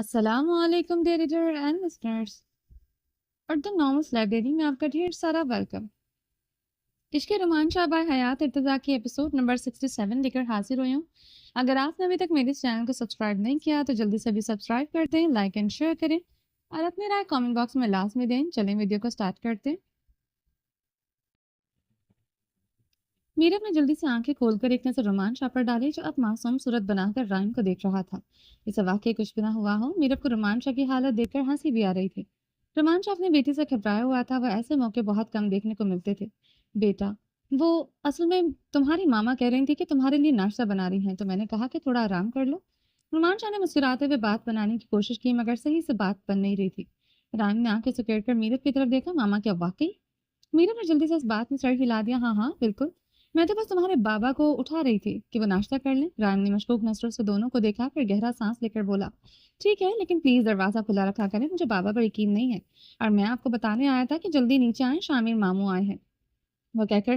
السلام علیکم dear reader and listeners, Urdu norms library میں آپ کا ڈھیر سارا ویلکم۔ عشق رومان شعبہ حیات ارتضیٰ کی ایپیسوڈ نمبر 67 لے کر حاضر ہوئی ہوں۔ اگر آپ نے ابھی تک میرے اس چینل کو سبسکرائب نہیں کیا تو جلدی سے بھی سبسکرائب کر دیں، لائک اینڈ شیئر کریں اور اپنی رائے کامنٹ باکس میں لازمی دیں۔ چلیں ویڈیو کو سٹارٹ کرتے ہیں۔ میرب نے جلدی سے آنکھیں کھول کر ایک نظر رومان شاہ پر ڈالی جو اب معصوم صورت بنا کر رائم کو دیکھ رہا تھا۔ اسے واقعی کچھ بھی نہ ہوا ہو، میرب کو رومان شاہ کی حالت دیکھ کر ہنسی بھی آ رہی تھی۔ رومان شاہ اپنی بیٹی سے گھبرایا ہوا تھا، وہ ایسے موقع بہت کم دیکھنے کو ملتے تھے۔ بیٹا، وہ اصل میں تمہاری ماما کہہ رہی تھی کہ تمہارے لیے ناشتہ بنا رہی ہیں، تو میں نے کہا کہ تھوڑا آرام کر لو۔ رومان شاہ نے مسکراتے ہوئے بات بنانے کی کوشش کی مگر صحیح سے بات بن نہیں رہی تھی۔ رائم نے آنکھیں سکیڑ کر میرب کی طرف دیکھا۔ ماما کیا واقعی؟ میرب نے جلدی سے اس بات میں سر ہلا دیا۔ ہاں ہاں بالکل، میں تو بس تمہارے بابا کو اٹھا رہی تھی کہ وہ ناشتہ کر لیں۔ رائم نے مشکوک نظروں سے دونوں کو دیکھا، پھر گہرا سانس لے کر بولا، ٹھیک ہے لیکن پلیز دروازہ کھلا رکھا کریں، مجھے بابا پر یقین نہیں ہے، اور میں آپ کو بتانے آیا تھا کہ جلدی نیچے آئیں، شامل ماموں آئے ہیں۔ وہ کہہ کر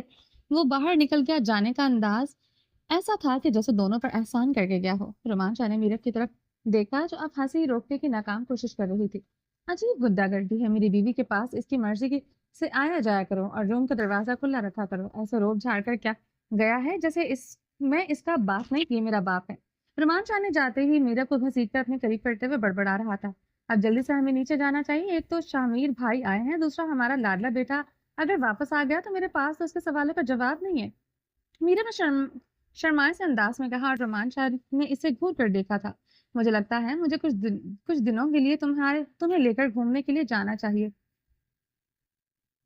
وہ باہر نکل گیا۔ جانے کا انداز ایسا تھا کہ جیسے دونوں پر احسان کر کے گیا ہو۔ رومان شاہ نے میرب کی طرف دیکھا جو اب ہنسی روکنے کی ناکام کوشش کر رہی تھی۔ عجیب گڈا گردی ہے، میری بیوی کے پاس اس کی مرضی کی سے آیا جایا کرو اور روم کا دروازہ کھلا رکھا کرو، ایسے روب جھاڑ کر کیا گیا ہے جیسے میں اس کا باپ نہیں، یہ میرا باپ ہے۔ رومان شاہ نے جاتے ہی میرب کو گھسیٹ کر اپنے قریب کرتے ہوئے بڑبڑا رہا تھا، اب جلدی سے ہمیں نیچے جانا چاہیے، ایک تو شامیر بھائی آئے ہیں، دوسرا ہمارا لاڈلا بیٹا اگر واپس آ گیا تو میرے پاس تو اس کے سوالوں کا جواب نہیں ہے۔ میرب نے شرمائے سے انداز میں کہا، اور رومان شاہ نے اسے گھور کر دیکھا تھا۔ مجھے لگتا ہے مجھے کچھ دنوں کے لیے تمہیں لے کر گھومنے کے لیے جانا چاہیے،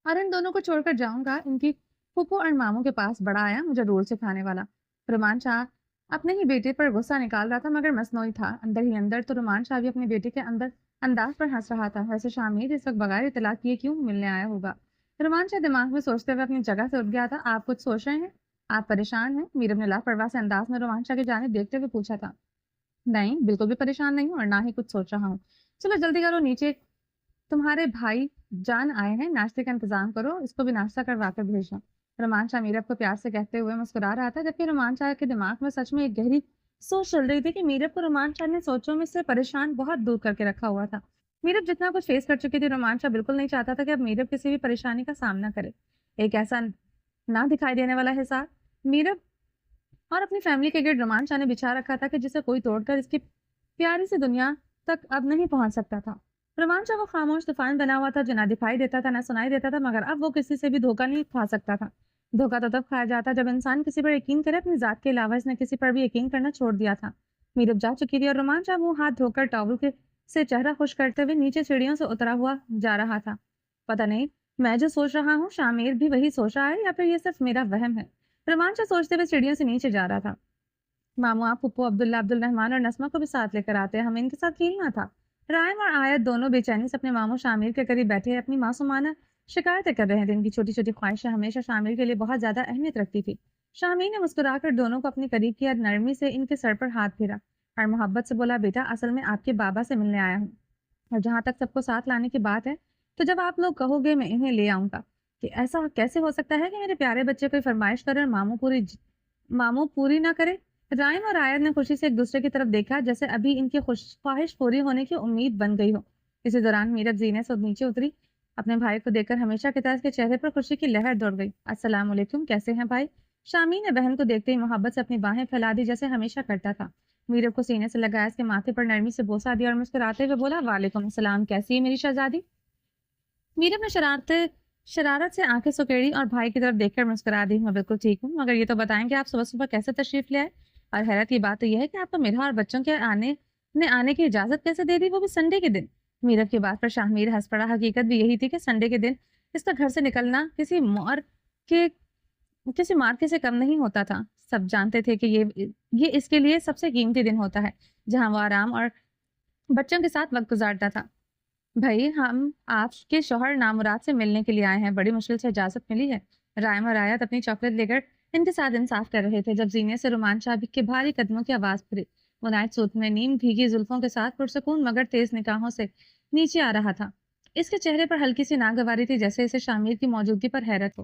اور ان دونوں کو چھوڑ کر جاؤں گا ان کی پھپھو اور ماموں کے پاس، بڑا آیا مجھے رول سکھانے والا۔ رومان شاہ اپنے ہی بیٹے پر غصہ نکال رہا تھا مگر مصنوعی تھا، اندر ہی اندر تو رومان شاہ بھی اپنے بیٹے کے انداز پر ہنس رہا تھا۔ ویسے شامیر اس وقت بغیر اطلاع کیے کیوں ملنے آیا ہوگا؟ رومان شاہ دماغ میں سوچتے ہوئے اپنی جگہ سے اٹھ گیا تھا۔ آپ کچھ سوچ رہے ہیں؟ آپ پریشان ہیں؟ میرب نے لاپرواہ سے انداز میں رومان شاہ کی جانب دیکھتے ہوئے پوچھا تھا۔ نہیں بالکل بھی پریشان نہیں ہوں اور نہ ہی کچھ سوچ رہا ہوں، چلو جلدی کرو، نیچے تمہارے بھائی جان آئے ہیں، ناشتے کا انتظام کرو، اس کو بھی ناشتہ کروا کر بھیجنا۔ رومان شاہ میرب کو پیار سے کہتے ہوئے مسکرا رہا تھا، جبکہ رومان شاہ کے دماغ میں سچ میں ایک گہری سوچ چل رہی تھی کہ میرب کو رومان شاہ نے سوچوں میں سے پریشان بہت دور کر کے رکھا ہوا تھا۔ میرب جتنا کچھ فیس کر چکی تھی، رومان شاہ بالکل نہیں چاہتا تھا کہ اب میرب کسی بھی پریشانی کا سامنا کرے۔ ایک ایسا نہ دکھائی دینے والا حساب میرب اور اپنی فیملی کے گرد رومان شاہ نے بچھا رکھا تھا کہ جسے کوئی توڑ کر اس کی پیاری سی دنیا تک اب نہیں پہنچ سکتا تھا۔ رومان شاہ وہ خاموش طوفان بنا ہوا تھا جو نہ دکھائی دیتا تھا نہ سنائی دیتا تھا، مگر اب وہ کسی سے بھی دھوکہ نہیں کھا سکتا تھا۔ دھوکہ تو تب کھایا جاتا جب انسان کسی پر یقین کرے، اپنی ذات کے علاوہ اس نے کسی پر بھی یقین کرنا چھوڑ دیا تھا۔ میرب جا چکی تھی اور رومان شاہ منہ ہاتھ دھو کر ٹاول سے چہرہ خوش کرتے ہوئے نیچے سیڑھیوں سے اترا ہوا جا رہا تھا۔ پتہ نہیں میں جو سوچ رہا ہوں شامیر بھی وہی سوچ رہا ہے یا پھر یہ صرف میرا وہم ہے، رومان شاہ سوچتے ہوئے سیڑھیوں سے نیچے جا رہا تھا۔ ماموں آپ پھپھو عبداللہ عبد الرحمان اور نسمہ کو بھی ساتھ لے کر آتے، ہمیں ان کے ساتھ کھیلنا تھا۔ رائم اور آیت دونوں بے چینی سے اپنے ماموں شامیر کے قریب بیٹھے اپنی معصومانہ شکایتیں کر رہے تھے۔ ان کی چھوٹی چھوٹی خواہشیں ہمیشہ شامیر کے لیے بہت زیادہ اہمیت رکھتی تھی۔ شامیر نے مسکرا کر دونوں کو اپنے قریب کیا، نرمی سے ان کے سر پر ہاتھ پھیرا اور محبت سے بولا، بیٹا اصل میں آپ کے بابا سے ملنے آیا ہوں، اور جہاں تک سب کو ساتھ لانے کی بات ہے تو جب آپ لوگ کہو گے میں انہیں لے آؤں گا۔ کہ ایسا کیسے ہو سکتا ہے کہ میرے پیارے بچے کوئی فرمائش کرے اور ماموں پوری نہ کرے؟ رائم اور آیت نے خوشی سے ایک دوسرے کی طرف دیکھا جیسے ابھی ان کی خواہش پوری ہونے کی امید بن گئی ہو۔ اسی دوران میرب زینے سے نیچے اتری، اپنے بھائی کو دیکھ کر ہمیشہ کی طرح اس کے چہرے پر خوشی کی لہر دوڑ گئی۔ السلام علیکم، کیسے ہیں بھائی؟ شامی نے بہن کو دیکھتے ہی محبت سے اپنی باہیں پھیلا دی جیسے ہمیشہ کرتا تھا۔ میرب کو سینے سے لگایا، اس کے ماتھے پر نرمی سے بوسہ دیا اور مسکراتے ہوئے بولا، وعلیکم السلام، کیسی ہے میری شہزادی؟ میرب نے شرارت سے آنکھیں سکیڑی اور بھائی کی طرف دیکھ کر مسکرا دی، میں بالکل ٹھیک ہوں، مگر یہ تو بتائیں کہ آپ صبح صبح کیسے تشریف لے آئے؟ اور حیرت کی بات تو یہ ہے کہ آپ کو میرا اور بچوں کے آنے کی اجازت کیسے دے دی، وہ بھی سنڈے کے دن؟ میرب کی بات پر شاہمیر ہنس پڑا۔ حقیقت بھی یہی تھی کہ سنڈے کے دن اس کا گھر سے نکلنا کسی مارکے سے کم نہیں ہوتا تھا۔ سب جانتے تھے کہ یہ اس کے لیے سب سے قیمتی دن ہوتا ہے جہاں وہ آرام اور بچوں کے ساتھ وقت گزارتا تھا۔ بھائی ہم آپ کے شوہر نامراد سے ملنے کے لیے آئے ہیں، بڑی مشکل سے اجازت ملی ہے۔ رائم اور آیت اپنی چاکلیٹ لے کر ان کے ساتھ انصاف کر رہے تھے جب زینے سے رومان شاہ کے بھاری قدموں کی آواز پھری۔ وہ نائٹ سوٹ میں نیم بھیگی زلفوں کے ساتھ پرسکون مگر تیز نگاہوں سے نیچے آ رہا تھا۔ اس کے چہرے پر ہلکی سی ناگواری تھی، جیسے اسے شامیر کی موجودگی پر حیرت ہو۔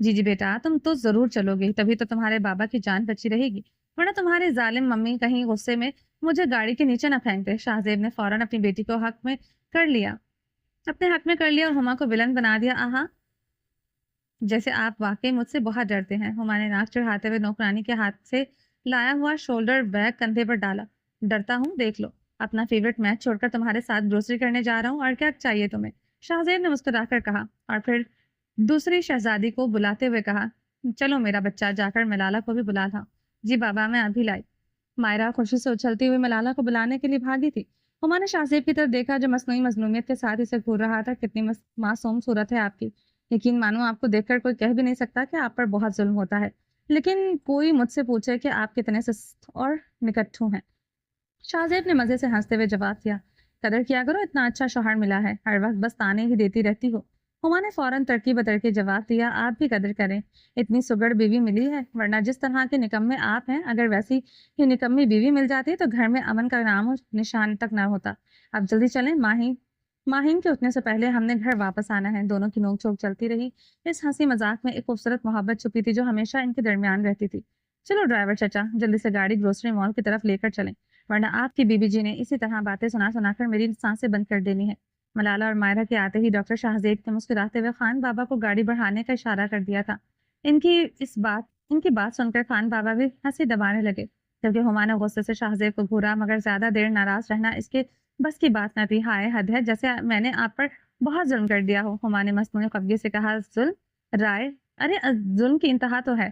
جی جی بیٹا، تم تو ضرور چلو گے، تبھی تو تمہارے بابا کی جان بچی رہے گی، ورنہ تمہارے ظالم ممی کہیں غصے میں مجھے گاڑی کے نیچے نہ پھینک دے۔ شاہزیب نے فوراً اپنی بیٹی کو کر لیا اپنے حق میں کر لیا اور ہما کو ولن بنا دیا۔ آہا، جیسے آپ واقعی مجھ سے بہت ڈرتے ہیں۔ ہما نے ناک چڑھاتے ہوئے نوکرانی کے ہاتھ سے لایا ہوا شولڈر بیگ کندھے پر ڈالا۔ ڈرتا ہوں؟ دیکھ لو، اپنا فیورٹ میچ چھوڑ کر تمہارے ساتھ گروسری کرنے جا رہا ہوں، اور کیا چاہیے تمہیں؟ شاہزیب نے مسکرا کر کہا، اور پھر دوسری شہزادی کو بلاتے ہوئے کہا، چلو میرا بچہ، جا کر ملالہ کو بھی بلا لاؤ۔ جی بابا، میں ابھی لائی۔ مائرہ خوشی سے اچھلتی ہوئی ملالہ کو بلانے کے لیے بھاگی تھی۔ ہما نے شاہزیب کی طرف دیکھا جو مصنوعی مظلومیت کے ساتھ اسے گھور رہا تھا۔ کتنی معصوم صورت ہے آپ کی، یقین مانو آپ کو دیکھ کر کوئی کہہ بھی نہیں سکتا کہ آپ پر بہت ظلم ہوتا ہے، لیکن کوئی مجھ سے پوچھے کہ آپ کتنے سست اور نکٹھو ہیں۔ شاہزیب نے مزے سے ہنستے ہوئے جواب دیا، قدر کیا کرو، اتنا اچھا شوہر ملا ہے، ہر وقت بس تانے ہی دیتی رہتی ہو۔ ہما نے فوراً ترکی بترکی جواب دیا، آپ بھی قدر کریں، اتنی سگڑ بیوی ملی ہے، ورنہ جس طرح کے نکمے آپ ہیں، اگر ویسی ہی نکمی بیوی مل جاتی تو گھر میں امن کا نام و نشان تک نہ ہوتا۔ اب جلدی چلیں، ماہین کے اٹھنے سے پہلے ہم نے گھر واپس آنا ہے۔ دونوں کی نوک چوک چلتی رہی۔ اس ہنسی مذاق میں ایک خوبصورت محبت چھپی تھی جو ہمیشہ ان کے درمیان رہتی تھی۔ چلو ڈرائیور چچا، جلدی سے گاڑی گروسری مال کی طرف لے کر چلیں، ورنہ آپ کی بی بی جی نے اسی طرح باتیں سنا سنا کر میری سانسیں بند کر دینی ہے۔ ملالہ اور مائرہ کے آتے ہی ڈاکٹر شاہزیب نے مسکراتے ہوئے خان بابا کو گاڑی بڑھانے کا اشارہ کر دیا تھا۔ ان کی بات سن کر خان بابا بھی ہنسی دبانے لگے، جبکہ ہما نے غصے سے شاہزیب کو گھورا، مگر زیادہ دیر ناراض رہنا اس کے بس کی بات نہ تھی۔ ہائے، حد ہے، جیسے میں نے آپ پر بہت ظلم کر دیا ہو۔ ہما نے مصنوعی خفگی سے کہا، ظلم؟ رائے، ارے ظلم کی انتہا تو ہے۔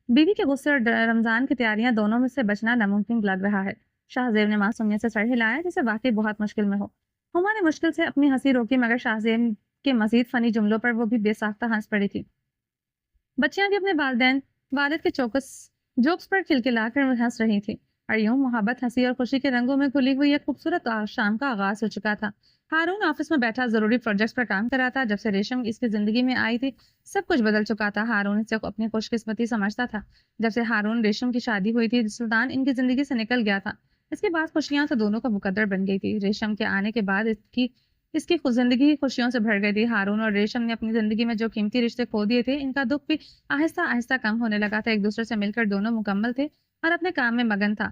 بیوی کے غصے اور رمضان کی تیاریاں دونوں میں سے بچنا ناممکن لگ رہا ہے۔ شاہزیب نے معصومیت سے سر ہلایا جسے واقعی بہت مشکل میں ہو۔ ہما نے مشکل سے اپنی ہنسی روکی، مگر شاہزیب کے مزید فنی جملوں پر وہ بھی بے ساختہ ہنس پڑی تھی۔ بچیاں بھی اپنے والد کے جوکس پر کھلکھلا کر ہنس رہی تھی، اور یوں محبت، ہنسی اور خوشی کے رنگوں میں کھلی ہوئی ایک خوبصورت شام کا آغاز ہو چکا تھا۔ ہارون آفس میں بیٹھا ضروری پروجیکٹس پر کام کر رہا تھا۔ جب سے ریشم اس کی زندگی میں آئی تھی سب کچھ بدل چکا تھا۔ ہارون اسے اپنی خوش قسمتی سمجھتا تھا۔ جب سے ہارون ریشم کی شادی ہوئی تھی سلطان ان کی زندگی سے نکل گیا تھا۔ اس کے بعد خوشیاں تو دونوں کا مقدر بن گئی تھی۔ ریشم کے آنے کے بعد اس کی زندگی خوشیوں سے بھر گئی تھی۔ ہارون اور ریشم نے اپنی زندگی میں جو قیمتی رشتے کھو دیے تھے، ان کا دکھ بھی آہستہ آہستہ کم ہونے لگا تھا۔ ایک دوسرے سے مل کر دونوں مکمل تھے اور اپنے کام میں مگن تھا۔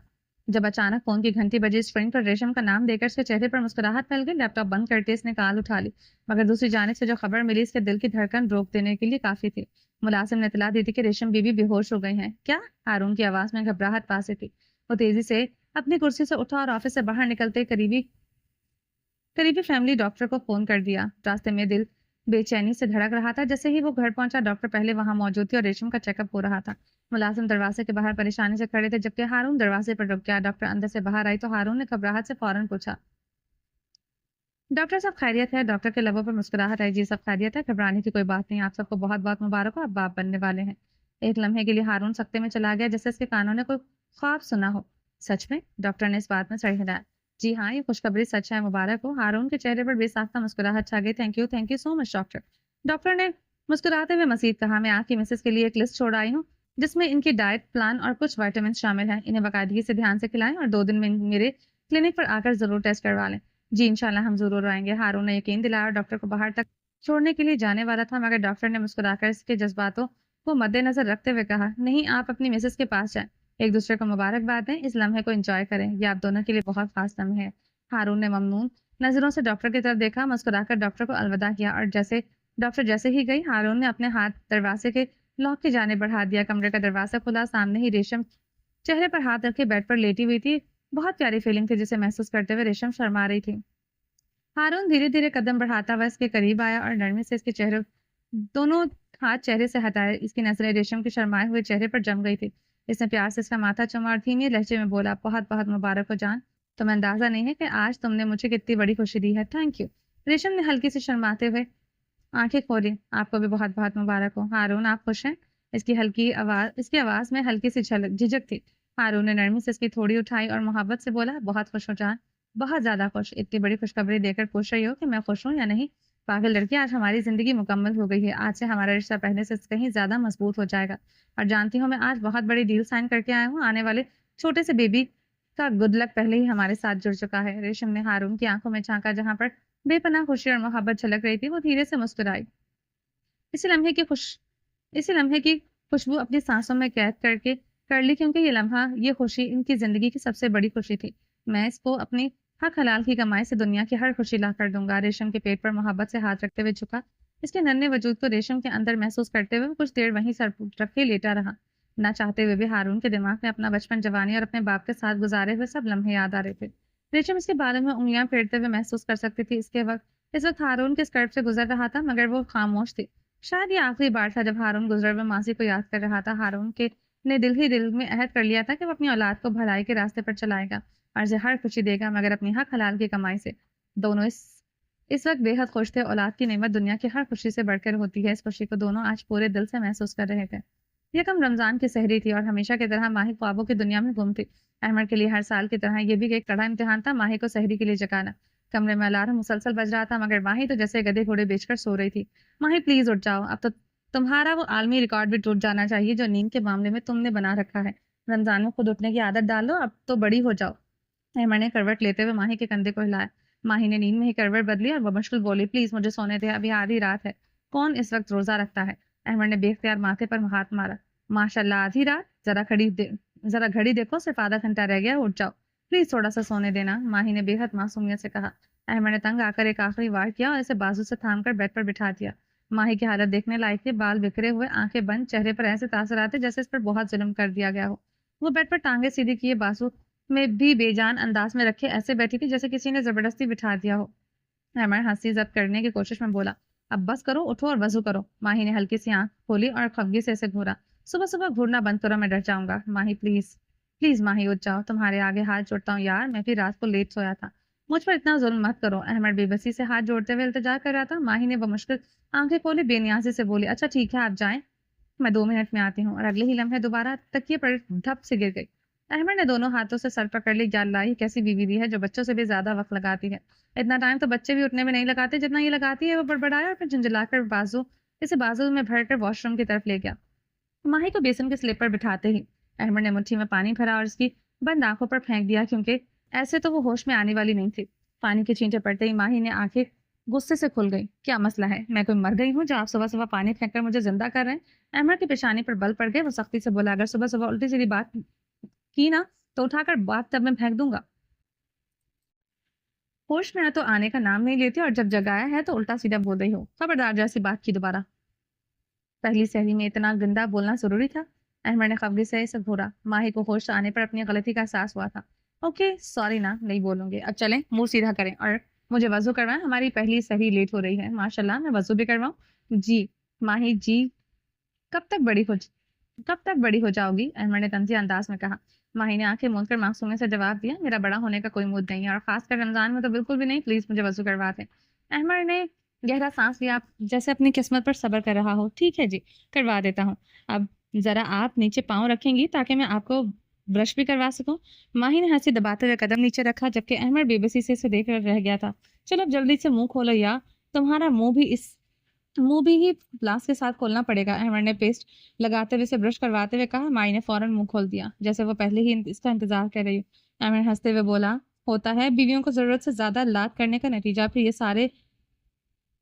جب اچانک فون کی گھنٹی بجی، اسکرین پر ریشم کا نام دیکھ کر اس کے چہرے پر مسکراہٹ پھیل گئی۔ لیپ ٹاپ بند کرتے اس نے کال اٹھا لی، مگر دوسری جانب سے جو خبر ملی اس کے دل کی دھڑکن روک دینے کے لیے کافی تھی۔ ملازم نے اطلاع دی تھی کہ ریشم بی بی بے ہوش ہو گئی ہیں۔ کیا؟ ہارون کی آواز میں گھبراہٹ پاسی تھی۔ وہ تیزی سے اپنی کرسی سے اٹھا اور آفس سے باہر نکلتے قریبی فیملی ڈاکٹر کو فون کر دیا۔ راستے میں دل بے چینی سے دھڑک رہا تھا۔ جیسے ہی وہ گھر پہنچا ڈاکٹر پہلے وہاں موجود تھی اور ریشم کا چیک اپ ہو رہا تھا۔ ملازم دروازے کے باہر پریشانی سے کھڑے تھے، جبکہ ہارون دروازے پر رک گیا۔ ڈاکٹر اندر سے باہر آئی تو ہارون نے گھبراہٹ سے فوراً پوچھا، ڈاکٹر صاحب خیریت ہے؟ ڈاکٹر کے لبوں پر مسکراہٹ آئی، جی سب خیریت ہے، گھبرانے کی کوئی بات نہیں، آپ سب کو بہت بہت مبارک ہو، آپ باپ بننے والے ہیں۔ ایک لمحے کے لیے ہارون سکتے میں چلا گیا، جیسے اس کے کانوں نے کوئی خواب سنا ہو۔ سچ میں؟ ڈاکٹر نے اس بات میں سر ہلایا۔ جی ہاں، یہ خوشخبری سچ ہے، مبارک ہو۔ ہارون کے چہرے پر بے ساختہ مسکراہٹ چھا گئی۔ Thank you so much doctor. Doctor نے مسکراتے ہوئے مزید کہا، میں آپ کی مسز کے لیے ایک لسٹ چھوڑ آئی ہوں جس میں ان کی ڈائٹ پلان اور کچھ وائٹامنس شامل ہیں، انہیں باقاعدگی سے دھیان سے کھلائیں اور 2 دن میں میرے کلینک پر آ کر ضرور ٹیسٹ کروا لیں۔ جی انشاءاللہ ہم ضرور آئیں گے۔ ہارون نے یقین دلایا اور ڈاکٹر کو باہر تک چھوڑنے کے لیے جانے والا تھا، مگر ڈاکٹر نے مسکرا کر اس کے جذباتوں کو مد نظر رکھتے ہوئے کہا، نہیں، آپ اپنی مسز کے پاس جائیں، ایک دوسرے کو مبارکباد دیں، اس لمحے کو انجوائے کریں، یہ آپ دونوں کے لیے بہت خاص لمحے ہے۔ ہارون نے ممنون نظروں سے ڈاکٹر کی طرف دیکھا، مسکرا کر ڈاکٹر کو الوداع کیا، اور ڈاکٹر جیسے ہی گئی ہارون نے اپنے ہاتھ دروازے کے لاک کی جانب بڑھا دیا۔ کمرے کا دروازہ کھلا، سامنے ہی ریشم چہرے پر ہاتھ رکھے بیڈ پر لیٹی ہوئی تھی۔ بہت پیاری فیلنگ تھی جسے محسوس کرتے ہوئے ریشم شرما رہی تھی۔ ہارون دھیرے دھیرے قدم بڑھاتا ہوا اس کے قریب آیا اور نرمی سے اس کے دونوں ہاتھ چہرے سے ہٹائے۔ اس کی نظریں ریشم کے شرمائے ہوئے چہرے پر جم گئی تھی۔ اس نے پیار سے اس کا ماتھا چوما اور دھیمی لہجے میں بولا، بہت بہت مبارک ہو جان، تمہیں اندازہ نہیں ہے کہ آج تم نے مجھے کتنی بڑی خوشی دی ہے۔ Thank you. ریشم نے ہلکی سے شرماتے ہوئے آنکھیں کھولی، آپ کو بھی بہت بہت مبارک ہو۔ ہارون آپ خوش ہیں؟ اس کی آواز میں ہلکی سی جھجک تھی۔ ہارون نے نرمی سے اس کی تھوڑی اٹھائی اور محبت سے بولا، بہت خوش ہو جان، بہت زیادہ خوش، اتنی بڑی خوشخبری دے کر پوچھ رہی ہو کہ میں خوش ہوں یا نہیں؟ پاگل لڑکی، آج ہماری زندگی مکمل ہو گئی ہے، آج سے ہمارا رشتہ پہلے سے کہیں زیادہ مضبوط ہو جائے گا، اور جانتی ہوں میں آج بہت بڑی ڈیل سائن کر کے آیا ہوں، آنے والے چھوٹے سے بیبی کا گڈ لک پہلے ہی ہمارے ساتھ جڑ چکا ہے۔ ریشم نے ہارون کی آنکھوں میں جھانکا جہاں پر بے پناہ خوشی اور محبت جھلک رہی تھی، وہ دھیرے سے مسکرائی۔ اسی لمحے کی اسی لمحے کی خوشبو اپنی سانسوں میں قید کر لی کیونکہ یہ لمحہ، یہ خوشی ان کی زندگی کی سب سے بڑی خوشی تھی۔ میں اس کو اپنی حق حلال کی کمائی سے دنیا کی ہر خوشی لا کر دوں گا۔ ریشم کے پیٹ پر محبت سے ہاتھ رکھتے ہوئے جھکا، اس کے ننھے وجود کو ریشم کے اندر محسوس کرتے ہوئے کچھ دیر وہیں سر رکھے لیٹا رہا۔ نہ چاہتے ہوئے بھی ہارون کے دماغ میں اپنا بچپن، جوانی اور اپنے باپ کے ساتھ گزارے ہوئے سب لمحے یاد آ رہے تھے۔ ریشم اس کے بالوں میں انگلیاں پھیرتے ہوئے محسوس کر سکتی تھی اس وقت ہارون کے اسکرٹ سے گزر رہا تھا، مگر وہ خاموش تھی۔ شاید یہ آخری بار تھا جب ہارون گزر ہوئے ماضی کو یاد کر رہا تھا۔ ہارون کے نے دل ہی دل میں عہد کر لیا تھا کہ وہ اپنی اولاد کو بھلائی کے راستے پر چلائے گا اور اسے ہر خوشی دے گا، مگر اپنی حق حلال کی کمائی سے۔ دونوں اس وقت بے حد خوش تھے۔ اولاد کی نعمت دنیا کی ہر خوشی سے بڑھ کر ہوتی ہے۔ اس خوشی کو دونوں آج پورے دل سے محسوس کر رہے تھے۔ یکم رمضان کی سحری تھی اور ہمیشہ کی طرح ماہی خوابوں کی دنیا میں گم تھی۔ احمد کے لیے ہر سال کی طرح یہ بھی ایک کڑا امتحان تھا، ماہی کو سحری کے لیے جگانا۔ کمرے میں الارم مسلسل بج رہا تھا، مگر ماہی تو جیسے گدھے گھوڑے بیچ کر سو رہی تھی۔ ماہی پلیز اٹھ جاؤ، اب تو تمہارا وہ عالمی ریکارڈ بھی ٹوٹ جانا چاہیے جو نیند کے معاملے میں تم نے بنا رکھا ہے۔ رمضان میں خود اٹھنے کی عادت ڈال لو، اب تو بڑی ہو جاؤ۔ احمد نے کروٹ لیتے ہوئے ماہی کے کندھے کو ہلایا۔ ماہی نے نیند میں ہی کروٹ بدلی اور بمشکل بولی، پلیز مجھے سونے دے، ابھی آدھی رات ہے۔ کون اس وقت روزہ رکھتا ہے؟ احمد نے بے اختیار ماتھے پر ہاتھ مارا۔ ماشاء اللہ، آدھی رات؟ ذرا گھڑی دیکھو، صرف آدھا گھنٹہ رہ گیا، اٹھ جاؤ پلیز، تھوڑا سا سونے دینا، ماہی نے بے حد معصومیت سے کہا۔ احمد نے تنگ آ کر ایک آخری وار کیا اور اسے بازو سے تھام کر بیڈ پر بٹھا دیا۔ ماہی کی حالت دیکھنے لائق تھی، بال بکھرے ہوئے، آنکھیں بند، چہرے پر ایسے تاثرات تھے جیسے اس پر بہت ظلم کر دیا گیا ہو۔ وہ بیڈ پر ٹانگیں سیدھی کیے، بازو میں بھی بے جان انداز میں رکھے ایسے بیٹھی تھی جیسے کسی نے زبردستی بٹھا دیا ہو۔ احمد ہنسی ضبط کرنے کی کوشش میں بولا، اب بس کرو، اٹھو اور وضو کرو۔ ماہی نے ہلکی سی آنکھ کھولی اور خفگی سے اسے گھورا۔ صبح صبح گھورنا بند کرو، میں ڈر جاؤں گا۔ ماہی پلیز پلیز ماہی اٹھ جاؤ، تمہارے آگے ہاتھ جوڑتا ہوں یار، میں بھی رات کو لیٹ سویا تھا، مجھ پر اتنا ظلم مت کرو۔ احمد بے بسی سے ہاتھ جوڑتے ہوئے التجا کر رہا تھا۔ ماہی نے بمشکل آنکھیں کھولی، بے نیازی سے بولی، اچھا ٹھیک ہے آپ جائیں، میں 2 منٹ میں آتی ہوں، اور اگلے ہی لمحے دوبارہ تکیے پر دھپ سے گر گئی۔ احمد نے دونوں ہاتھوں سے سر پکڑ لی، یا اللہ، یہ کیسی بیوی دی ہے جو بچوں سے بھی زیادہ وقت لگاتی ہے۔ اتنا ٹائم تو بچے بھی اٹھنے میں نہیں لگاتے جتنا یہ لگاتی ہے۔ وہ بڑبڑایا اور پھر جھنجھلا کر اسے بازو میں بھر کر واش روم کی طرف لے گیا۔ ماہی کو بیسن کے سلپ پر بٹھاتے ہی احمد نے مٹھی میں پانی بھرا اور اس کی بند آنکھوں پر پھینک دیا، کیونکہ ایسے تو وہ ہوش میں آنے والی نہیں تھی۔ پانی کے چھینٹے پڑتے ہی ماہی نے آنکھیں غصے سے کھل گئی۔ کیا مسئلہ ہے؟ میں کوئی مر گئی ہوں جو آپ صبح صبح پانی پھینک کر مجھے زندہ کر رہے ہیں؟ احمد کی پیشانی پر بل پڑ گئے۔ وہ سختی سے بولا، اگر صبح صبح الٹی سیدھی بات کی نا تو اٹھا کر باتھ ٹب میں پھینک دوں گا۔ ہوش میں تو آنے کا نام نہیں لیتی اور جب جگایا ہے تو الٹا سیدھا بول رہی ہو۔ خبردار جیسی بات کی دوبارہ۔ پہلی سحری میں اتنا گندا بولنا ضروری تھا؟ احمد نے خفگی سے اسے گھورا۔ ماہی کو ہوش آنے پر اپنی غلطی کا احساس ہوا تھا۔ اوکے سوری نا، نہیں بولوں گے، اب چلیں منہ سیدھا کریں اور مجھے وضو کروائیں، ہماری پہلی سحری لیٹ ہو رہی ہے۔ ماشاء اللہ، میں وضو بھی کرواؤں؟ جی ماہی جی، کب تک بڑی ہو جاؤ گی؟ احمد نے طنزیہ انداز میں کہا۔ ماہی نے آنکھیں موند کر معصومیت سے جواب دیا، میرا بڑا ہونے کا کوئی موڈ نہیں ہے، اور خاص کر رمضان میں تو بالکل بھی نہیں، پلیز مجھے وضو کروا دیں۔ احمد نے گہرا سانس لیا، جیسے اپنی قسمت پر صبر کر رہا ہو۔ ٹھیک ہے جی، کروا دیتا ہوں، اب ذرا آپ نیچے پاؤں رکھیں گی تاکہ میں آپ کو برش بھی کروا سکوں؟ ماہی نے ہنسی دباتے ہوئے قدم نیچے رکھا، جبکہ احمد بے بسی سے اسے دیکھ کر رہ گیا تھا۔ چلو اب جلدی سے منہ کھولو یا تمہارا منہ بھی ہی گلاس کے ساتھ کھولنا پڑے گا۔ احمد نے پیسٹ لگاتے ہوئے اسے برش کرواتے ہوئے کہا۔ مائی نے فوراً منہ کھول دیا، جیسے وہ پہلے ہی اس کا انتظار کر رہی ہو۔ احمد ہنستے ہوئے بولا، ہوتا ہے بیویوں کو ضرورت سے زیادہ لاد کرنے کا نتیجہ پھر یہ سارے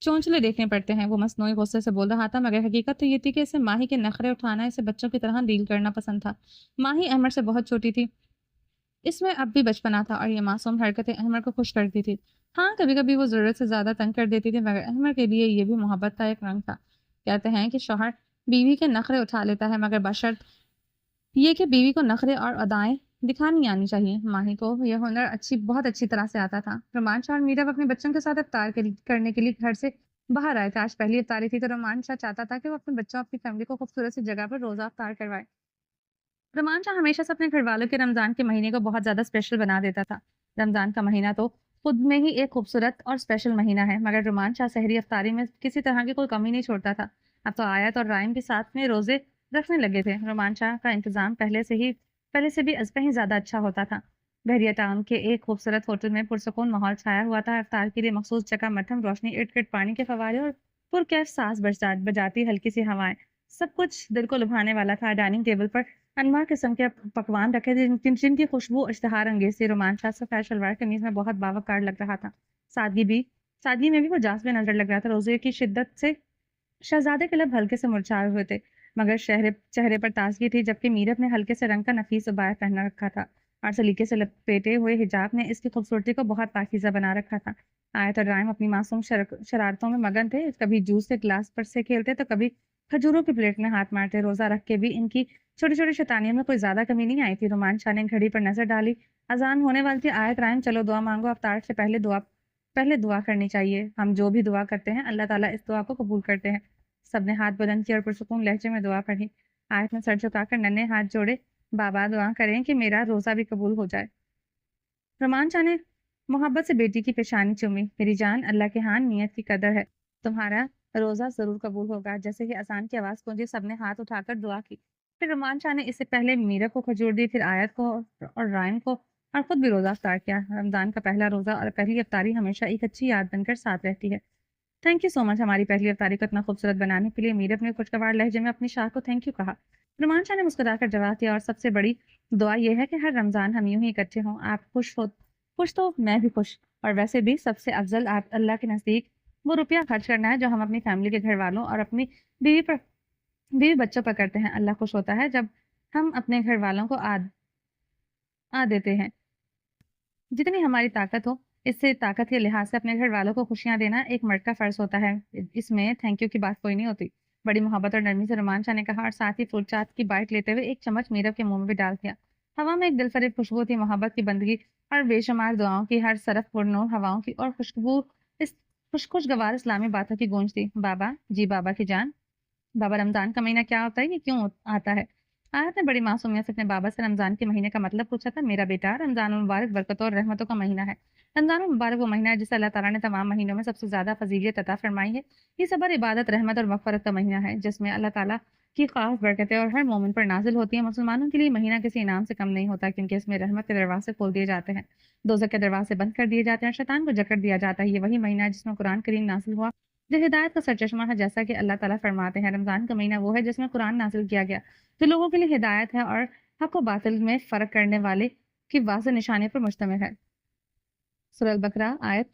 چونچلے دیکھنے پڑتے ہیں۔ وہ مصنوعی غصے سے بول رہا تھا، مگر حقیقت تو یہ تھی کہ اسے ماہی کے نخرے اٹھانا، اسے بچوں کی طرح ڈیل کرنا پسند تھا۔ ماہی احمد سے بہت چھوٹی تھی، اس میں اب بھی بچپنا تھا، اور یہ معصوم حرکتیں احمد کو خوش کرتی تھی۔ ہاں کبھی کبھی وہ ضرورت سے زیادہ تنگ کر دیتی تھی، مگر احمد کے لیے یہ بھی محبت کا ایک رنگ تھا۔ کہتے ہیں کہ شوہر بیوی کے نخرے اٹھا لیتا ہے، مگر بشرط یہ کہ بیوی کو نخرے اور ادائیں دکھانی آنی چاہیے۔ ماہی کو یہ ہنر بہت اچھی طرح سے آتا تھا۔ رومان شاہ اور میرا اپنے بچوں کے ساتھ افطار کرنے کے لیے گھر سے باہر آئے تھے۔ آج پہلی افطاری تھی تو رومان شاہ چاہتا تھا کہ وہ اپنے بچوں اپنی فیملی کو خوبصورت سی جگہ پر روزہ افطار کروائے۔ رومان شاہ ہمیشہ سے اپنے گھر والوں کے رمضان کے مہینے کو بہت زیادہ اسپیشل بنا دیتا تھا۔ رمضان کا مہینہ تو خود میں ہی ایک خوبصورت اور اسپیشل مہینہ ہے، مگر رومان شاہ سحری افطاری میں کسی طرح کی کوئی کمی نہیں چھوڑتا تھا۔ اب تو آیت اور رائم بھی ساتھ میں روزے رکھنے لگے تھے۔ رومان شاہ کا انتظام پہلے سے بھی کہیں زیادہ اچھا ہوتا تھا۔ بحریہ ٹاؤن کے ایک خوبصورت ہوٹل میں پرسکون ماحول چھایا ہوا تھا۔ افطار کے لیے مخصوص جگہ، مٹھم روشنی، ارد گرد پانی کے فوارے اور پرکیف ساز بجاتی ہلکی سی ہوائیں، سب کچھ دل کو لبھانے والا تھا۔ ڈائننگ ٹیبل پر انواع قسم کے پکوان رکھے تھے جن کی خوشبو اشتہار انگیز تھی۔ رومان شاہ سفید شلوار قمیض میں بہت باوقار لگ رہا تھا۔ سادگی میں بھی وہ جاذب نظر لگ رہا تھا۔ روزے کی شدت سے شہزادے کے لب ہلکے سے مرجھائے ہوئے تھے۔ مگر چہرے پر تازگی تھی، جبکہ میرب نے ہلکے سے رنگ کا نفیس عبایا پہنا رکھا تھا اور سلیقے سے لپیٹے ہوئے حجاب نے اس کی خوبصورتی کو بہت پاکیزہ بنا رکھا تھا۔ آیت اور رائم اپنی معصوم شرارتوں میں مگن تھے، کبھی جوس کے گلاس پر سے کھیلتے تو کبھی کھجوروں کی پلیٹ میں ہاتھ مارتے۔ روزہ رکھ کے بھی ان کی چھوٹی چھوٹی شیطانیوں میں کوئی زیادہ کمی نہیں آئی تھی۔ رومان شاہ نے گھڑی پر نظر ڈالی، اذان ہونے والی تھی۔ آیت رائم چلو دعا مانگو، افطار سے پہلے دعا کرنی چاہیے، ہم جو بھی دعا کرتے ہیں اللہ تعالیٰ اس دعا کو قبول کرتے ہیں۔ سب نے ہاتھ بلند کیا اور پرسکون لہجے میں دعا پڑھی۔ آیت نے سر جھکا کر ننھے ہاتھ جوڑے، بابا دعا کریں کہ میرا روزہ بھی قبول ہو جائے۔ رومان شاہ نے محبت سے بیٹی کی پیشانی چومی، میری جان اللہ کے ہاں نیت کی قدر ہے، تمہارا روزہ ضرور قبول ہوگا۔ جیسے ہی اذان کی آواز گونجی سب نے ہاتھ اٹھا کر دعا کی۔ پھر رومان شاہ نے اس سے پہلے میرا کو کھجور دی، پھر آیت کو اور رائم کو، اور خود بھی روزہ افطار کیا۔ رمضان کا پہلا روزہ اور پہلی افطاری ہمیشہ ایک اچھی یاد بن کر ساتھ رہتی ہے۔ تھینک یو سو مچ ہماری پہلی افطاری کو اتنا خوبصورت بنانے کے لیے، میرب نے خوشگوار لہجے میں اپنی شاہ کو تھینک یو کہا۔ رومان شاہ نے مسکرا کر جواب دیا، اور سب سے بڑی دعا یہ ہے کہ ہر رمضان ہم یوں ہی اکٹھے ہوں، آپ خوش تو میں بھی خوش، اور ویسے بھی سب سے افضل آپ اللہ کے نزدیک وہ روپیہ خرچ کرنا ہے جو ہم اپنی فیملی کے گھر والوں اور اپنی بیوی بچوں پر کرتے ہیں۔ اللہ خوش ہوتا ہے جب ہم اپنے گھر والوں کو دیتے ہیں، جتنی ہماری طاقت ہو، اس سے طاقت کے لحاظ سے اپنے گھر والوں کو خوشیاں دینا ایک مرد کا فرض ہوتا ہے، اس میں تھینک یو کی بات کوئی نہیں ہوتی۔ بڑی محبت اور نرمی سے رومان شاہ نے کہا، اور ساتھ ہی فروٹ چاٹ کی بائٹ لیتے ہوئے ایک چمچ میرب کے منہ میں بھی ڈال دیا۔ ہوا میں ایک دلفریب خوشبو تھی، محبت کی بندگی اور بے شمار دعاؤں کی، ہر طرف پرنور ہواؤں کی اور اس خوشگوار اسلامی باتوں کی گونج تھی۔ بابا، جی بابا کی جان، بابا رمضان کا مہینہ کیا ہوتا ہے، یہ کیوں آتا ہے؟ آیت نے بڑی معصومیت سے اپنے بابا سے رمضان کے مہینے کا مطلب پوچھا تھا۔ میرا بیٹا، رمضان المبارک برکتوں اور رحمتوں کا مہینہ ہے۔ رمضان المبارک وہ مہینہ ہے جسے اللہ تعالیٰ نے تمام مہینوں میں سب سے زیادہ فضیلت عطا فرمائی ہے۔ یہ صبر، عبادت، رحمت اور مغفرت کا مہینہ ہے جس میں اللہ تعالیٰ کی خاص برکتیں اور ہر مومن پر نازل ہوتی ہیں۔ مسلمانوں کے لیے مہینہ کسی انعام سے کم نہیں ہوتا، کیونکہ اس میں رحمت کے دروازے کھول دیے جاتے ہیں، دوزخ کے دروازے بند کر دیے جاتے ہیں اور شیطان کو جکڑ دیا جاتا ہے۔ یہ وہی مہینہ ہے جس میں قرآن کریم نازل ہوا، جو ہدایت کا سرچشمہ ہے، جیسا کہ اللہ تعالیٰ فرماتے ہیں۔ رمضان کا مہینہ وہ ہے جس میں قرآن نازل کیا گیا، جو لوگوں کے لیے ہدایت ہے اور حق و باطل میں فرق کرنے والے کی واضح نشانی پر مشتمل ہے۔ سورہ البقرہ آیت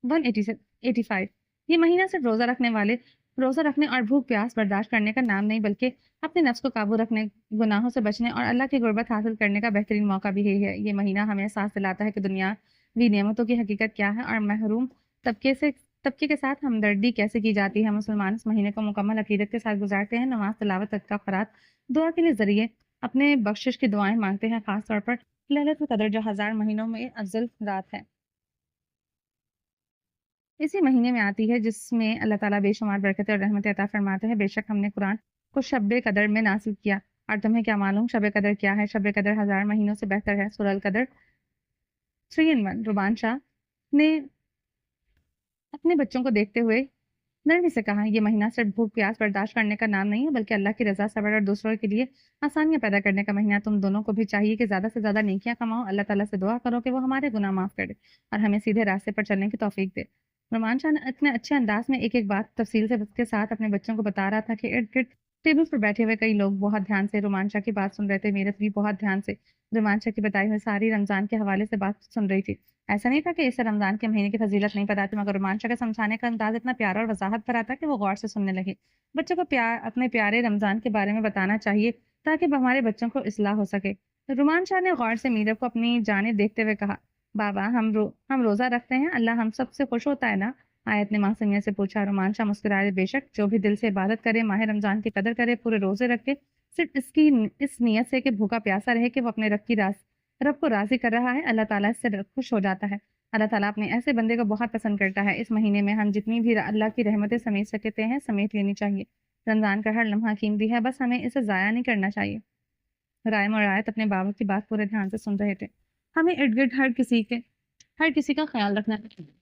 185۔ یہ مہینہ صرف روزہ رکھنے اور بھوک پیاس برداشت کرنے کا نام نہیں، بلکہ اپنے نفس کو قابو رکھنے، گناہوں سے بچنے اور اللہ کی قربت حاصل کرنے کا بہترین موقع بھی یہی ہے۔ یہ مہینہ ہمیں احساس دلاتا ہے کہ دنیاوی نعمتوں کی حقیقت کیا ہے اور محروم طبقے کے ساتھ ہمدردی کیسے کی جاتی ہے۔ مسلمان اس مہینے کو مکمل عقیدت کے ساتھ گزارتے ہیں، نماز، تلاوت، صدقہ خیرات، دعا کے لیے ذریعے اپنے بخشش کی دعائیں مانگتے ہیں، خاص طور پر للیلۃ القدر جو 1000 مہینوں میں افضل رات ہے، اسی مہینے میں آتی ہے، جس میں اللہ تعالیٰ بے شمار برکتیں اور رحمتیں عطا فرماتے ہیں۔ بے شک ہم نے قرآن کو شب قدر میں نازل کیا، اور تمہیں کیا معلوم شب قدر کیا ہے؟ شب قدر 1000 مہینوں سے بہتر ہے۔ سورہ القدر 3 in 1۔ رومان شاہ نے اپنے بچوں کو دیکھتے ہوئے نرمی سے کہا، یہ مہینہ صرف بھوک پیاس برداشت کرنے کا نام نہیں ہے، بلکہ اللہ کی رضا، صبر اور دوسروں کے لیے آسانیاں پیدا کرنے کا مہینہ۔ تم دونوں کو بھی چاہیے کہ زیادہ سے زیادہ نیکیاں کماؤ، اللہ تعالیٰ سے دعا کرو کہ وہ ہمارے گناہ معاف کرے اور ہمیں سیدھے راستے پر چلنے کی توفیق دے۔ رومان شاہ نے اتنے اچھے انداز میں ایک بات تفصیل سے کے ساتھ اپنے بچوں کو بتا رہا تھا کہ ارد گرد ٹیبل پر بیٹھے ہوئے کئی لوگ بہت دھیان سے رومان شاہ کی بات سن رہے تھے۔ میرت بھی بہت دھیان سے رومان شاہ کی بتائی ہوئی ساری رمضان کے حوالے سے بات سن رہی تھی۔ ایسا نہیں تھا کہ اسے رمضان کے مہینے کی فضیلت نہیں پتا تھی، مگر رومان شاہ کا سمجھانے کا انداز اتنا پیارا اور وضاحت بھرا تھا کہ وہ غور سے سننے لگے۔ بچوں کو اپنے پیارے رمضان کے بارے میں بتانا چاہیے تاکہ ہمارے بچوں کو اصلاح ہو سکے۔ رومان شاہ نے غور سے میرب کو اپنی جانب دیکھتے ہوئے کہا، بابا ہم روزہ رکھتے ہیں، اللہ ہم سب سے خوش ہوتا ہے نا؟ آیت نے معصومیت سے پوچھا۔ رومان شاہ مسکرائے، بے شک جو بھی دل سے عبادت کرے، ماہ رمضان کی قدر کرے، پورے روزے رکھے، صرف اس نیت سے کہ بھوکا پیاسا رہے کہ وہ اپنے رب کو راضی کر رہا ہے، اللہ تعالیٰ اس سے خوش ہو جاتا ہے۔ اللہ تعالیٰ اپنے ایسے بندے کو بہت پسند کرتا ہے۔ اس مہینے میں ہم جتنی بھی اللہ کی رحمتیں سمیٹ سکتے ہیں سمیٹ لینی چاہیے۔ رمضان کا ہر لمحہ قیمتی ہے، بس ہمیں اسے ضائع نہیں کرنا چاہیے۔ رائم اور آیت اپنے بابا کی بات پورے دھیان سے سن رہے تھے۔ ہمیں ارد گرد ہر کسی کا خیال رکھنا چاہیے،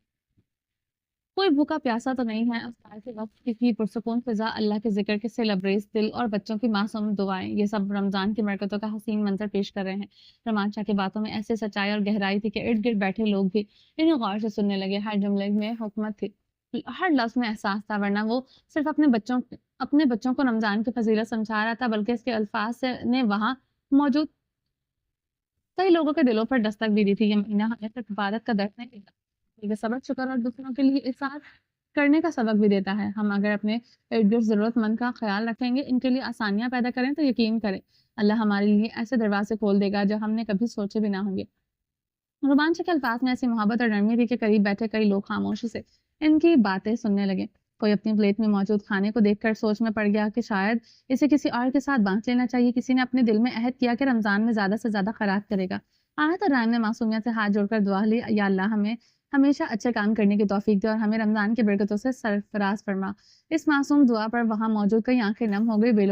کوئی بھوکا پیاسا تو نہیں ہے۔ افطار کے وقت کی پرسکون فضا، اللہ کے ذکر کے سے لبریز دل اور بچوں کی معصوم دعائیں، یہ سب رمضان کی برکتوں کا حسین منظر پیش کر رہے ہیں۔ رومان شاہ کی باتوں میں ایسے سچائی اور گہرائی تھی کہ ارد گرد بیٹھے لوگ بھی انہیں غور سے سننے لگے۔ ہر جملے میں حکمت تھی، ہر لفظ میں احساس تھا، ورنہ وہ صرف اپنے بچوں کو رمضان کی فضیلت سمجھا رہا تھا، بلکہ اس کے الفاظ نے وہاں موجود کئی لوگوں کے دلوں پر دستک بھی دی تھی۔ یہ مہینہ ہمیں صرف عبادت کا درس نہیں دیتا، بلکہ صبر، شکر اور دوسروں کے لیے احساس کرنے کا سبق بھی دیتا ہے۔ ہم اگر اپنے ارد گرد ضرورت مند کا خیال رکھیں گے، ان کے لیے آسانیاں پیدا کریں، تو یقین کریں اللہ ہمارے لیے ایسے دروازے کھول دے گا جو ہم نے کبھی سوچے بھی نہ ہوں گے۔ رومانچک کے الفاظ میں ایسی محبت اور نرمی تھی کہ قریب بیٹھے کئی لوگ خاموشی سے ان کی باتیں سننے لگے۔ کوئی اپنی پلیٹ میں موجود کھانے کو دیکھ کر سوچ میں پڑ گیا کہ شاید اسے کسی اور کے ساتھ بانٹ لینا چاہیے۔ کسی نے اپنے دل میں عہد کیا کہ رمضان میں زیادہ سے زیادہ خیرات کرے گا۔ آیت اور رائم نے معصومیت سے ہاتھ جوڑ کر دعا لی، یا اللہ ہمیں ہمیشہ اچھے کام کرنے کی توفیق دے اور ہمیں رمضان کی برکتوں سے سرفراز فرما۔ اس معصوم دعا پر وہاں موجود کئی آنکھیں نم ہو گئی۔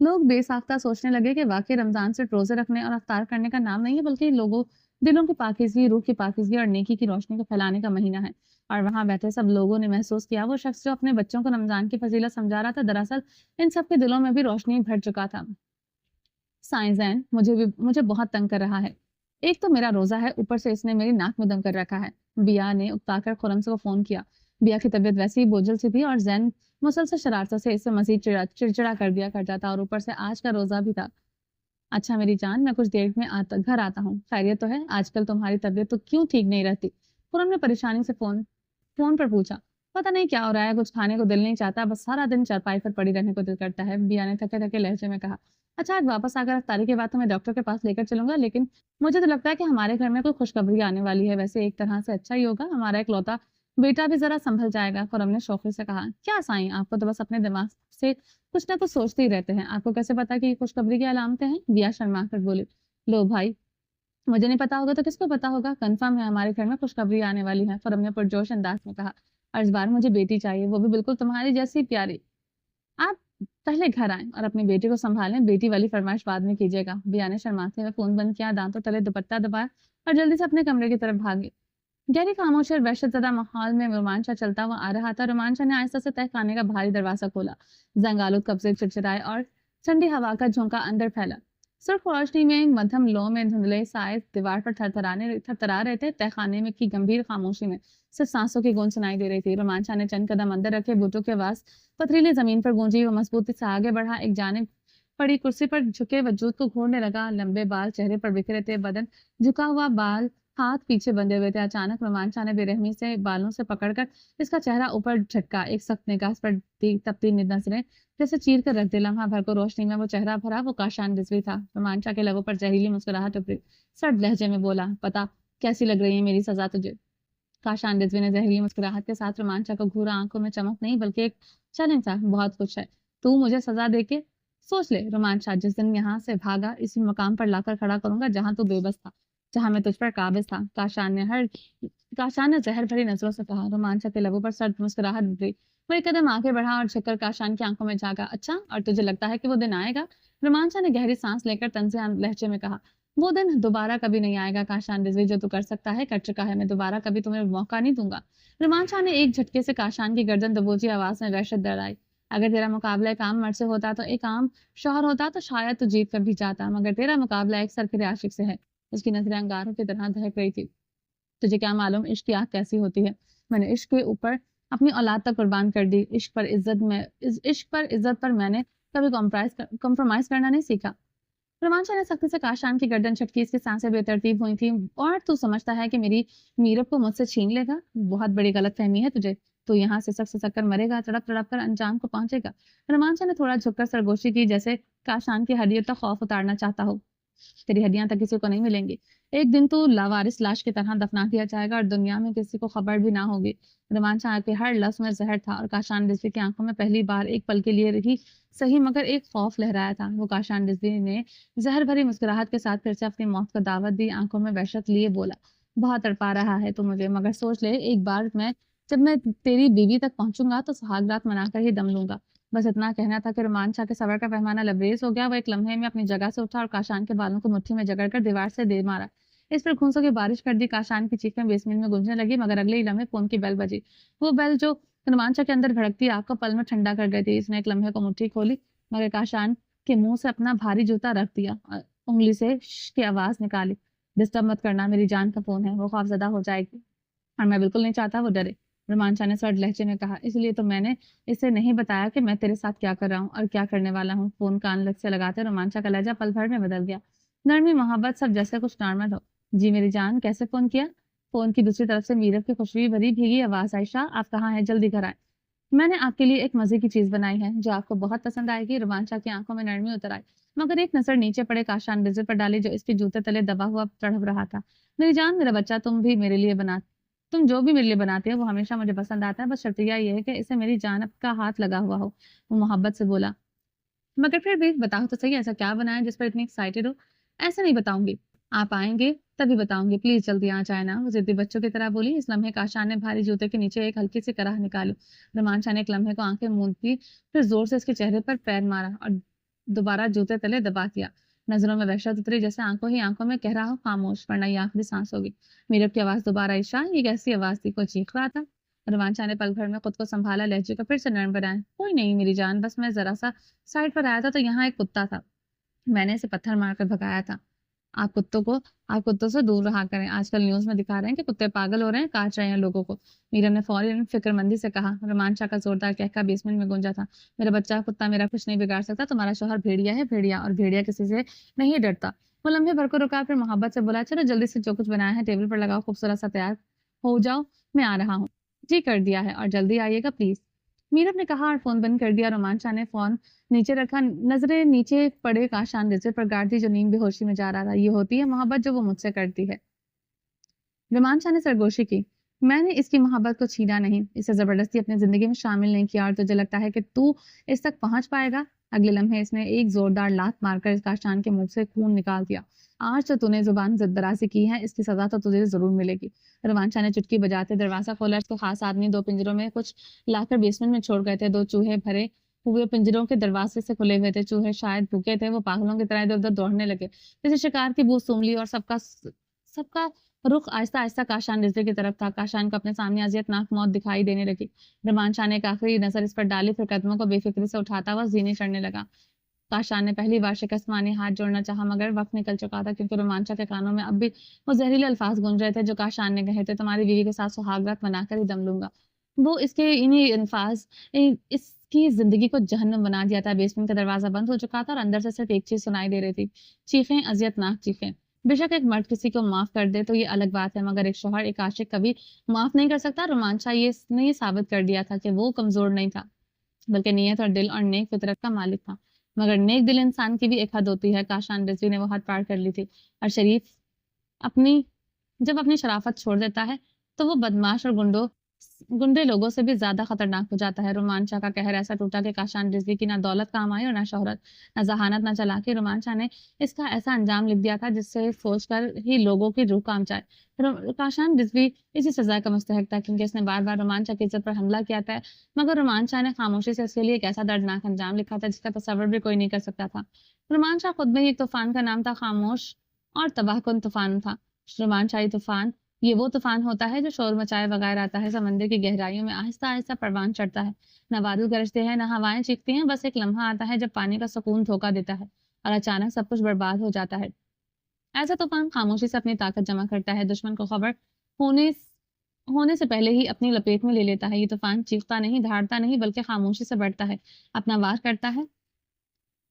لوگ بے ساختہ سوچنے لگے کہ واقعی رمضان صرف روزے رکھنے اور افطار کرنے کا نام نہیں ہے، بلکہ لوگوں دلوں کی پاکیزگی، روح کی پاکیزگی اور نیکی کی روشنی کو پھیلانے کا مہینہ ہے۔ اور وہاں بیٹھے سب لوگوں نے محسوس کیا وہ شخص جو اپنے بچوں کو رمضان کی فضیلت سمجھا رہا تھا، دراصل ان سب کے دلوں میں بھی روشنی بھر چکا تھا۔ سائنسدان مجھے بہت تنگ کر رہا ہے۔ ایک تو میرا روزہ ہے، اوپر سے اس نے میری ناک میں دم کر رکھا ہے۔ بیا نے اکتا کر خرم سے فون کیا۔ بیا کی طبیعت ویسی ہی بوجھل سی تھی اور زین مسلسل شرارتوں سے اسے مزید چڑچڑا کر دیا کرتا تھا، اور اوپر سے آج کا روزہ بھی تھا۔ اچھا میری جان، میں کچھ دیر میں گھر آتا ہوں۔ خیریت تو ہے؟ آج کل تمہاری طبیعت تو کیوں ٹھیک نہیں رہتی؟ خرم نے پریشانی سے فون پر پوچھا۔ پتہ نہیں کیا ہو رہا ہے، کچھ کھانے کو دل نہیں چاہتا، بس سارا دن چارپائی پر پڑی رہنے کو دل کرتا ہے، بیا نے تھکے تھکے لہجے میں کہا۔ اچھا آج واپس آ کر افطاری کے بعد تمہیں ڈاکٹر کے پاس لے کر چلوں گا، لیکن مجھے تو لگتا ہے کہ ہمارے گھر میں کوئی خوشخبری آنے والی ہے۔ ویسے ایک طرح سے اچھا ہی ہوگا، ہمارا اکلوتا بیٹا بھی ذرا سنبھل جائے گا، خرم نے شوخی سے کہا۔ کیا سائیں، آپ کو تو بس اپنے دماغ سے کچھ نہ کچھ سوچتے ہی رہتے ہیں، آپ کو کیسے پتا کہ یہ خوشخبری کی علامتیں ہیں؟ بیا شرما کر بولی۔ لو بھائی، مجھے نہیں پتا ہوگا تو کس کو پتا ہوگا؟ کنفرم ہے ہمارے گھر میں خوشخبری آنے والی ہے، خرم نے پرجوش انداز میں کہا۔ اور اس بار مجھے بیٹی چاہیے، وہ بھی بالکل تمہاری جیسی پیاری۔ آپ پہلے گھر آئیں اور اپنی بیٹی کو سنبھالیں، بیٹی والی فرمائش بعد میں کیجیے گا۔ بیا نے شرماتے ہوئے فون بند کیا، دانتوں تلے دوپٹہ دبایا اور جلدی سے اپنے کمرے کی طرف بھاگی۔ گہری خاموشی اور وحشت زدہ ماحول میں رومانچا چلتا ہوا آ رہا تھا۔ رومانچا نے آہستہ سے تہ خانے کا بھاری دروازہ کھولا، زنگ آلود قبضے چڑچڑائے اور ٹھنڈی ہوا کا جھونکا اندر پھیلا۔ سرخ روشنی میں مدھم لو میں دھندلے سائے دیوار پر تھرتھرا رہے تھے۔ تہ خانے میں کی گمبھیر خاموشی میں صرف سانسوں کی گونج سنائی دے رہی تھی۔ رومانچا نے چند قدم اندر رکھے، بوٹوں کی آواز پتھریلی زمین پر گونجی، وہ مضبوطی سے آگے بڑھا، ایک جانب پڑی کرسی پر جھکے وجود کو گھورنے لگا۔ لمبے بال چہرے پر بکھرے تھے، بدن جھکا ہوا، بال ہاتھ پیچھے بندھے ہوئے تھے۔ اچانک رومانچا نے بے رحمی سے بالوں سے پکڑ کر اس کا چہرہ اوپر جھٹکا، ایک سخت نگاہ پر تپتی نظریں جیسے چیر کر رکھ دے۔ لمحہ بھر کو روشنی میں وہ چہرہ بھرا، وہ کاشان رضوی تھا۔ رومانچا کے لبوں پر زہریلی مسکراہٹ ابھری، سرد لہجے میں بولا، پتا کیسی لگ رہی ہے میری سزا تجھے؟ کاشان رضوی نے زہریلی مسکراہٹ کے ساتھ رومانچا کو گھورا، آنکھوں میں چمک نہیں بلکہ ایک چیلنج تھا۔ بہت خوش ہے تو مجھے سزا دے کے؟ سوچ لے رومانچا، جس دن یہاں سے بھاگا اسی مقام پر لا کر کھڑا کروں گا جہاں تو بے بس تھا، جہاں میں تجھ پر قابض تھا۔ کاشان نے زہر بھری نظروں سے کہا۔ رومانچا کے لبوں پر سرد مسکراہٹ ابھری، وہ ایک قدم آگے بڑھا اور جھک کر کاشان کی آنکھوں میں جھانکا۔ اچھا، اور تجھے لگتا ہے کہ وہ دن آئے گا؟ رومانچا نے گہری سانس لے کر طنزیہ لہجے میں کہا۔ وہ دن دوبارہ کبھی نہیں آئے گا کاشان رضوی، جو تو کر سکتا ہے کر چکا ہے، میں دوبارہ کبھی تمہیں موقع نہیں دوں گا۔ رومانچا نے ایک جھٹکے سے کاشان کی گردن دبوچی، آواز میں وحشت دڑائی۔ اگر تیرا مقابلہ ایک عام مرد سے ہوتا تو ایک عام شوہر ہوتا تو شاید تو جیت کر بھی جاتا، مگر تیرا مقابلہ ایک سرکرے عاشق سے ہے۔ اس کی نظریں انگاروں کی طرح دہک رہی تھی۔ تجھے کیا معلوم عشق کی آگ کیسی ہوتی ہے؟ میں نے عشق کے اوپر اپنی اولاد تک قربان کر دی۔ عشق پر عزت پر میں نے کبھی کمپرومائز کرنا نہیں سیکھا۔ رومانچا نے سختی سے کاشان کی گردن جھٹکی، اس کی سانسیں بے ترتیب ہوئی تھیں۔ اور تو سمجھتا ہے کہ میری میرب کو مجھ سے چھین لے گا؟ بہت بڑی غلط فہمی ہے تجھے، تو یہاں سے سک کر مرے گا، تڑپ تڑپ کر انجام کو پہنچے گا۔ رومانچا نے تھوڑا جھک کر سرگوشی کی، جیسے کاشان کی ہڈیوں تک خوف اتارنا چاہتا ہو۔ تیری ہڈیاں تک کسی کو نہیں ملیں گی، ایک دن تو لاوارث لاش کی طرح دفنا دیا جائے گا اور دنیا میں کسی کو خبر بھی نہ ہوگی۔ رومانچا کے ہر لفظ میں زہر تھا، اور کاشان رضوی کی آنکھوں میں پہلی بار ایک پل کے لیے رہی صحیح مگر ایک خوف لہرایا تھا۔ وہ کاشان رضوی نے زہر بھری مسکراہٹ کے ساتھ پھر سے اپنی موت کو دعوت دی، آنکھوں میں وحشت لیے بولا، بہت تڑپا رہا ہے تو مجھے، مگر سوچ لے ایک بار جب میں تیری بیوی تک پہنچوں گا تو سہاگ رات منا کر ہی دم لوں گا۔ بس اتنا کہنا تھا کہ رومانچا کے صبر کا پیمانہ لبریز ہو گیا۔ وہ ایک لمحے میں اپنی جگہ سے اٹھا اور کاشان کے بالوں کو مٹھی میں جکڑ کر دیوار سے دے مارا۔ اس پر گھونسوں کی بارش کر دی، کاشان کی چیخیں بیسمنٹ میں گونجنے لگی، مگر اگلے ہی لمحے فون کی بیل بجی، وہ بیل جو رومانچا کے اندر بھڑکتی آگ کو پل میں ٹھنڈا کر گئی تھی۔ اس نے ایک لمحے کو مٹھی کھولی، مگر کاشان کے منہ سے اپنا بھاری جوتا رکھ دیا، انگلی سے ش کی آواز نکالی۔ ڈسٹرب مت کرنا، میری جان کا فون ہے، وہ خوفزدہ ہو جائے گی اور میں بالکل نہیں چاہتا وہ ڈرے۔ رومانچا نے سرد لہجے میں کہا، اس لیے تو میں نے اسے نہیں بتایا کہ میں تیرے ساتھ کیا کر رہا ہوں اور کیا کرنے والا ہوں۔ فون کان لگ سے لگاتے رومانچا کا لہجہ پل بھر میں بدل گیا، نرمی، محبت، سب جیسے کچھ نارمل ہو۔ جی میری جان، کیسے فون کیا؟ فون کی دوسری طرف سے میرب کی خوشبو بھری بھیگی آواز، عائشہ آپ کہاں ہیں؟ جلدی گھر آئیں۔ میں نے آپ کے لیے ایک مزے کی چیز بنائی ہے جو آپ کو بہت پسند آئے گی۔ رومانچا کی آنکھوں میں نرمی اتر آئی، مگر ایک نظر نیچے پڑے کاشان ڈزل پر ڈالی جو اس کے جوتے تلے دبا ہوا تڑپ رہا تھا۔ میری جان، میرا بچہ، تم جو بھی میرے لیے بناتے ہو وہ ہمیشہ مجھے پسند آتا ہے، بس شرطیہ یہ ہے کہ اسے میری جان کا ہاتھ لگا ہوا ہو۔ وہ محبت سے بولا۔ مگر پھر بھی بتاؤ تو صحیح، ایسا کیا بنایا جس پر اتنی ایکسائٹیڈ ہو؟ ایسا نہیں بتاؤں گی، آپ آئیں گے تبھی بتاؤں گی، پلیز جلدی آ جائے نا، وہ ضدی بچوں کی طرح بولی۔ اس لمحے کاشان نے بھاری جوتے کے نیچے ایک ہلکی سی کراہ نکالی۔ رومانچا نے ایک لمحے کو آنکھیں موندی، پھر زور سے اس کے چہرے پر پیر مارا اور دوبارہ جوتے تلے دبا دیا۔ نظروں میں وحشت اتری، جیسے آنکھوں میں کہہ رہا ہو خاموش، ورنہ یہ آخری سانس ہوگی۔ میرب کی آواز دوبارہ عشاء، یہ کیسی آواز تھی؟ کوئی چیخ رہا تھا؟ رومانچا نے پل بھر میں خود کو سنبھالا، لہجے کو پھر سے نرم بنایا۔ کوئی نہیں میری جان، بس میں ذرا سا سائڈ پر آیا تھا تو یہاں ایک کتا تھا، میں نے اسے پتھر مار کر بھگایا تھا۔ آپ کتوں سے دور رہا کریں، آج کل نیوز میں دکھا رہے ہیں کہ کتے پاگل ہو رہے ہیں، کاٹ رہے ہیں لوگوں کو۔ میرم نے فوراً فکر مندی سے کہا۔ رومانچا کا زوردار کہکا بیسمنٹ میں گونجا تھا۔ میرا بچہ، کتا میرا کچھ نہیں بگاڑ سکتا، تمہارا شوہر بھیڑیا ہے، بھیڑیا، اور بھیڑیا کسی سے نہیں ڈرتا۔ وہ لمحے بھر کو رکا، پھر محبت سے بولا، چلو جلدی سے جو کچھ بنایا ہے ٹیبل پر لگاؤ، خوبصورت سا تیار ہو جاؤ، میں آ رہا ہوں۔ جی کر دیا ہے، اور جلدی آئیے گا پلیز، میرب نے کہا اور فون بند کر دیا۔ رومانچا نے فون نیچے رکھا، نظریں نیچے پڑے کاشان ڈزل پر گاڑ دی جو نیم بے ہوشی میں جا رہا تھا۔ یہ ہوتی ہے محبت جو وہ مجھ سے کرتی ہے۔ رومانچا نے سرگوشی کی۔ میں نے اس کی محبت کو چھینا نہیں، اسے زبردستی اپنی زندگی میں شامل نہیں کیا، اور تجھے لگتا ہے کہ تو اس تک پہنچ پائے گا؟ اگلے لمحے اس نے ایک زوردار لات مار کر کاشان کے منہ سے خون نکال دیا۔ آج تو تو نے زبان زد درازی کی ہے، اس کی سزا تو تجھے ضرور ملے گی۔ رومانچا نے چٹکی بجاتے دروازہ کھولا۔ اس کو خاص آدمی دو پنجروں میں کچھ لا کر بیسمنٹ میں چھوڑ گئے تھے۔ دو چوہے بھرے ہوئے پنجروں کے دروازے سے کھلے ہوئے تھے، چوہے شاید بھوکے تھے، وہ پاگلوں کی طرح ادھر ادھر دوڑنے لگے جیسے شکار کی بو سونگھ لی، اور سب کا رخ آہستہ آہستہ کاشان ڈزلے کی طرف تھا۔ کاشان کو اپنے سامنے اذیت ناک موت دکھائی دینے لگی۔ رومانچا نے ایک آخری نظر اس پر ڈالی، پھر قدموں کو بے فکری سے اٹھاتا ہوا زینے چڑھنے لگا۔ کاشان نے پہلی بار شکست مانی ہاتھ جوڑنا چاہا، مگر وقت نکل چکا تھا، کیونکہ رومانچا کے کانوں میں اب بھی وہ زہریلے الفاظ گونج رہے تھے جو کاشان نے کہے تھے، تمہاری بیوی کے ساتھ سہاگ رات بنا کر ہی دم لوں گا۔ وہ اس کے انہی الفاظ اس کی زندگی کو جہنم بنا دیا تھا۔ بیسمنٹ کا دروازہ بند ہو چکا تھا اور اندر سے صرف ایک چیز سنائی دے رہی تھی، چیخیں، اذیت ناک چیخیں۔ بے شک ایک مرد کسی کو معاف کر دے تو یہ الگ بات ہے، مگر ایک شوہر ایک عاشق کبھی معاف نہیں کر سکتا۔ رومانچا نے یہ ثابت کر دیا تھا کہ وہ کمزور نہیں تھا، بلکہ نیت اور دل اور نیک فطرت کا مالک تھا۔ مگر نیک دل انسان کی بھی ایک حد ہوتی ہے، کاشان ڈزوی نے وہ حد پار کر لی تھی، اور شریف جب اپنی شرافت چھوڑ دیتا ہے تو وہ بدماش اور گنڈے لوگوں سے بھی زیادہ خطرناک ہو جاتا ہے۔ رومانچا کا قہر ایسا ٹوٹا کہ کاشان ڈزوی کی نہ دولت کام آئی اور نہ شہرت، نہ ذہانت، نہ چلاکی۔ رومانچا نے اس کا ایسا انجام لکھ دیا تھا جس سے سوچ کر ہی لوگوں کی روح کام جائے۔ کاشان ڈزوی اسی سزا کا مستحق تھا، کیونکہ اس نے بار بار رومانچا کی عزت پر حملہ کیا تھا، مگر رومانچا نے خاموشی سے اس کے لیے ایک ایسا دردناک انجام لکھا تھا جس کا تصور بھی کوئی نہیں کر سکتا تھا۔ رومانچا خود میں ہی ایک طوفان کا نام تھا، خاموش اور تباہ کن طوفان تھا۔ رومانچائی طوفان یہ وہ طوفان ہوتا ہے جو شور مچائے بغیر آتا ہے، سمندر کی گہرائیوں میں آہستہ آہستہ پروان چڑھتا ہے، نہ بادل گرجتے ہیں، نہ ہوائیں چیختی ہیں، بس ایک لمحہ آتا ہے جب پانی کا سکون دھوکہ دیتا ہے اور اچانک سب کچھ برباد ہو جاتا ہے۔ ایسا طوفان خاموشی سے اپنی طاقت جمع کرتا ہے، دشمن کو خبر ہونے سے پہلے ہی اپنی لپیٹ میں لے لیتا ہے۔ یہ طوفان چیختا نہیں، دھاڑتا نہیں، بلکہ خاموشی سے بڑھتا ہے، اپنا وار کرتا ہے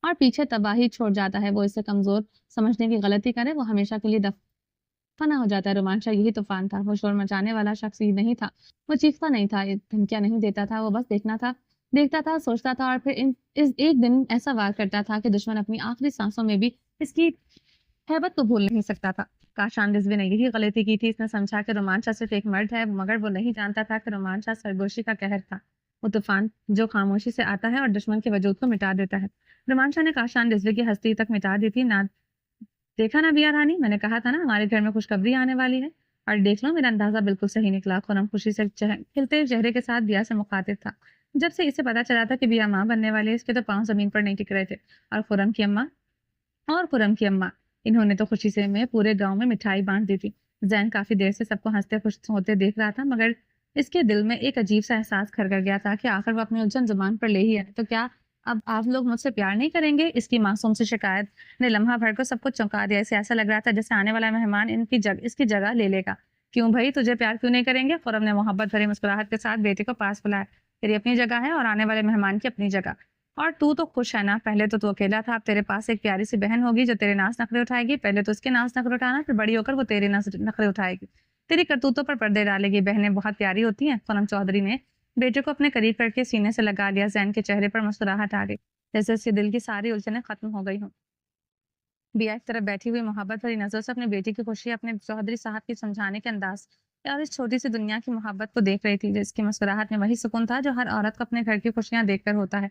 اور پیچھے تباہی چھوڑ جاتا ہے۔ وہ اسے کمزور سمجھنے کی غلطی کرے، وہ ہمیشہ کے لیے فنا ہو جاتا ہے۔ رومانچا یہی طوفان تھا، وہ شور مچانے والا شخص ہی نہیں تھا، وہ چیختا نہیں تھا، دھمکیاں نہیں دیتا تھا، وہ بس دیکھتا تھا، سوچتا تھا، اور پھر ایک دن ایسا وار کرتا تھا کہ دشمن اپنی آخری سانسوں میں بھی اس کی ہیبت کو بھول نہیں سکتا تھا۔ کاشان ڈزوی نے یہی غلطی کی تھی، اس نے سمجھا کہ رومانچا صرف ایک مرد ہے، مگر وہ نہیں جانتا تھا کہ رومانچا سرگوشی کا قہر تھا، وہ طوفان جو خاموشی سے آتا ہے اور دشمن کے وجود کو مٹا دیتا ہے۔ رومانچا نے کاشان ڈزوی کی ہستی تک مٹا دی تھی۔ نہ دیکھا نا بیا رانی، میں نے کہا تھا نا ہمارے گھر میں خوشخبری آنے والی ہے، اور دیکھ لو میرا اندازہ بالکل صحیح نکلا۔ خرم خوشی سے کھلتے چہرے کے ساتھ بیا سے مخاطب تھا۔ جب سے اسے پتا چلا تھا کہ بیا ماں بننے والی ہے، اس کے تو پاؤں زمین پر نہیں ٹک رہے تھے۔ اور خرم کی اماں انہوں نے تو خوشی سے میں پورے گاؤں میں مٹھائی بانٹ دی تھی۔ زین کافی دیر سے سب کو ہنستے خوش ہوتے دیکھ رہا تھا، مگر اس کے دل میں ایک عجیب سا احساس گھر کر گیا تھا کہ آخر وہ اپنی الجھن زبان پر لے ہی ہے تو کیا اب آپ لوگ مجھ سے پیار نہیں کریں گے؟ اس کی معصوم سی شکایت نے لمحہ بھر کو سب کچھ چونکا دیا۔ اسے ایسا لگ رہا تھا جیسے آنے والا مہمان اس کی جگہ لے لے گا۔ کیوں بھائی، تجھے پیار کیوں نہیں کریں گے؟ خرم نے محبت بھری مسکراہٹ کے ساتھ بیٹے کو پاس بلایا۔ تیری اپنی جگہ ہے اور آنے والے مہمان کی اپنی جگہ، اور تو خوش ہے نا؟ پہلے تو اکیلا تھا، اب تیرے پاس ایک پیاری سی بہن ہوگی جو تیرے ناز نخرے اٹھائے گی۔ پہلے تو اس کے ناز نخرے اٹھانا، پھر بڑی ہو کر وہ تیرے نخرے اٹھائے گی، تیری کرتوتوں پر پردے ڈالے گی۔ بہنیں بہت پیاری ہوتی ہیں، خرم چودھری نے بیٹے کو اپنے قریب کر کے سینے سے لگا لیا. زین کے چہرے پر مسکراہٹ آ گئی جیسے اس کے دل کی ساری الجھنیں ختم ہو گئی ہوں. بیا ایک طرف بیٹھی ہوئی محبت بھری نظروں سے اپنے بیٹی کی خوشی اپنے چودھری صاحب کی سمجھانے کے انداز اور اس چھوٹی سی دنیا کی محبت کو دیکھ رہی تھی. جس کی مسکراہٹ میں وہی سکون تھا جو ہر عورت کو اپنے گھر کی خوشیاں دیکھ کر ہوتا ہے.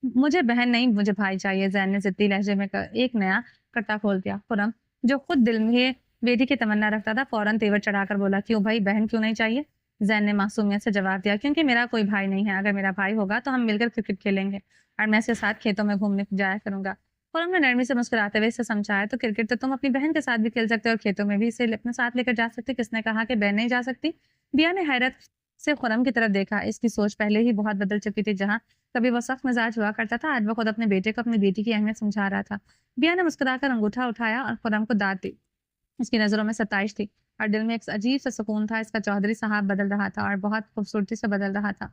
مجھے بہن نہیں مجھے بھائی چاہیے. زین نے ضدی لہجے میں ایک نیا کٹا کھول دیا. خرم جو خود دل میں بیٹی کی تمنا رکھتا تھا فوراً تیور چڑھا کر بولا, کیوں بھائی بہن کیوں نہیں چاہیے؟ زین نے معصومیت سے جواب دیا, کیونکہ میرا کوئی بھائی نہیں ہے. اگر میرا بھائی ہوگا تو ہم مل کر کرکٹ کھیلیں گے اور میں اس کے ساتھ کھیتوں میں گھومنے جایا کروں گا. خرم نے نرمی سے مسکراتے ہوئے اسے سمجھایا, تو کرکٹ تو تم اپنی بہن کے ساتھ بھی کھیل سکتے اور کھیتوں میں بھی اسے اپنے ساتھ لے کر جا سکتے. کس نے کہا کہ بہن نہیں جا سکتی؟ بیا نے حیرت سے خرم کی طرف دیکھا. اس کی سوچ پہلے ہی بہت بدل چکی تھی. جہاں کبھی وہ سخت مزاج ہوا کرتا تھا, آج وہ خود اپنے بیٹے کو اپنی بیٹی کی اہمیت سمجھا رہا تھا. بیا نے مسکرا کر انگوٹھا اٹھایا اور خرم کو داد دی. اس کی نظروں میں ستائش تھی اور دل میں ایک عجیب سا سکون تھا. اس کا چودھری صاحب بدل رہا تھا اور بہت خوبصورتی سے بدل رہا تھا.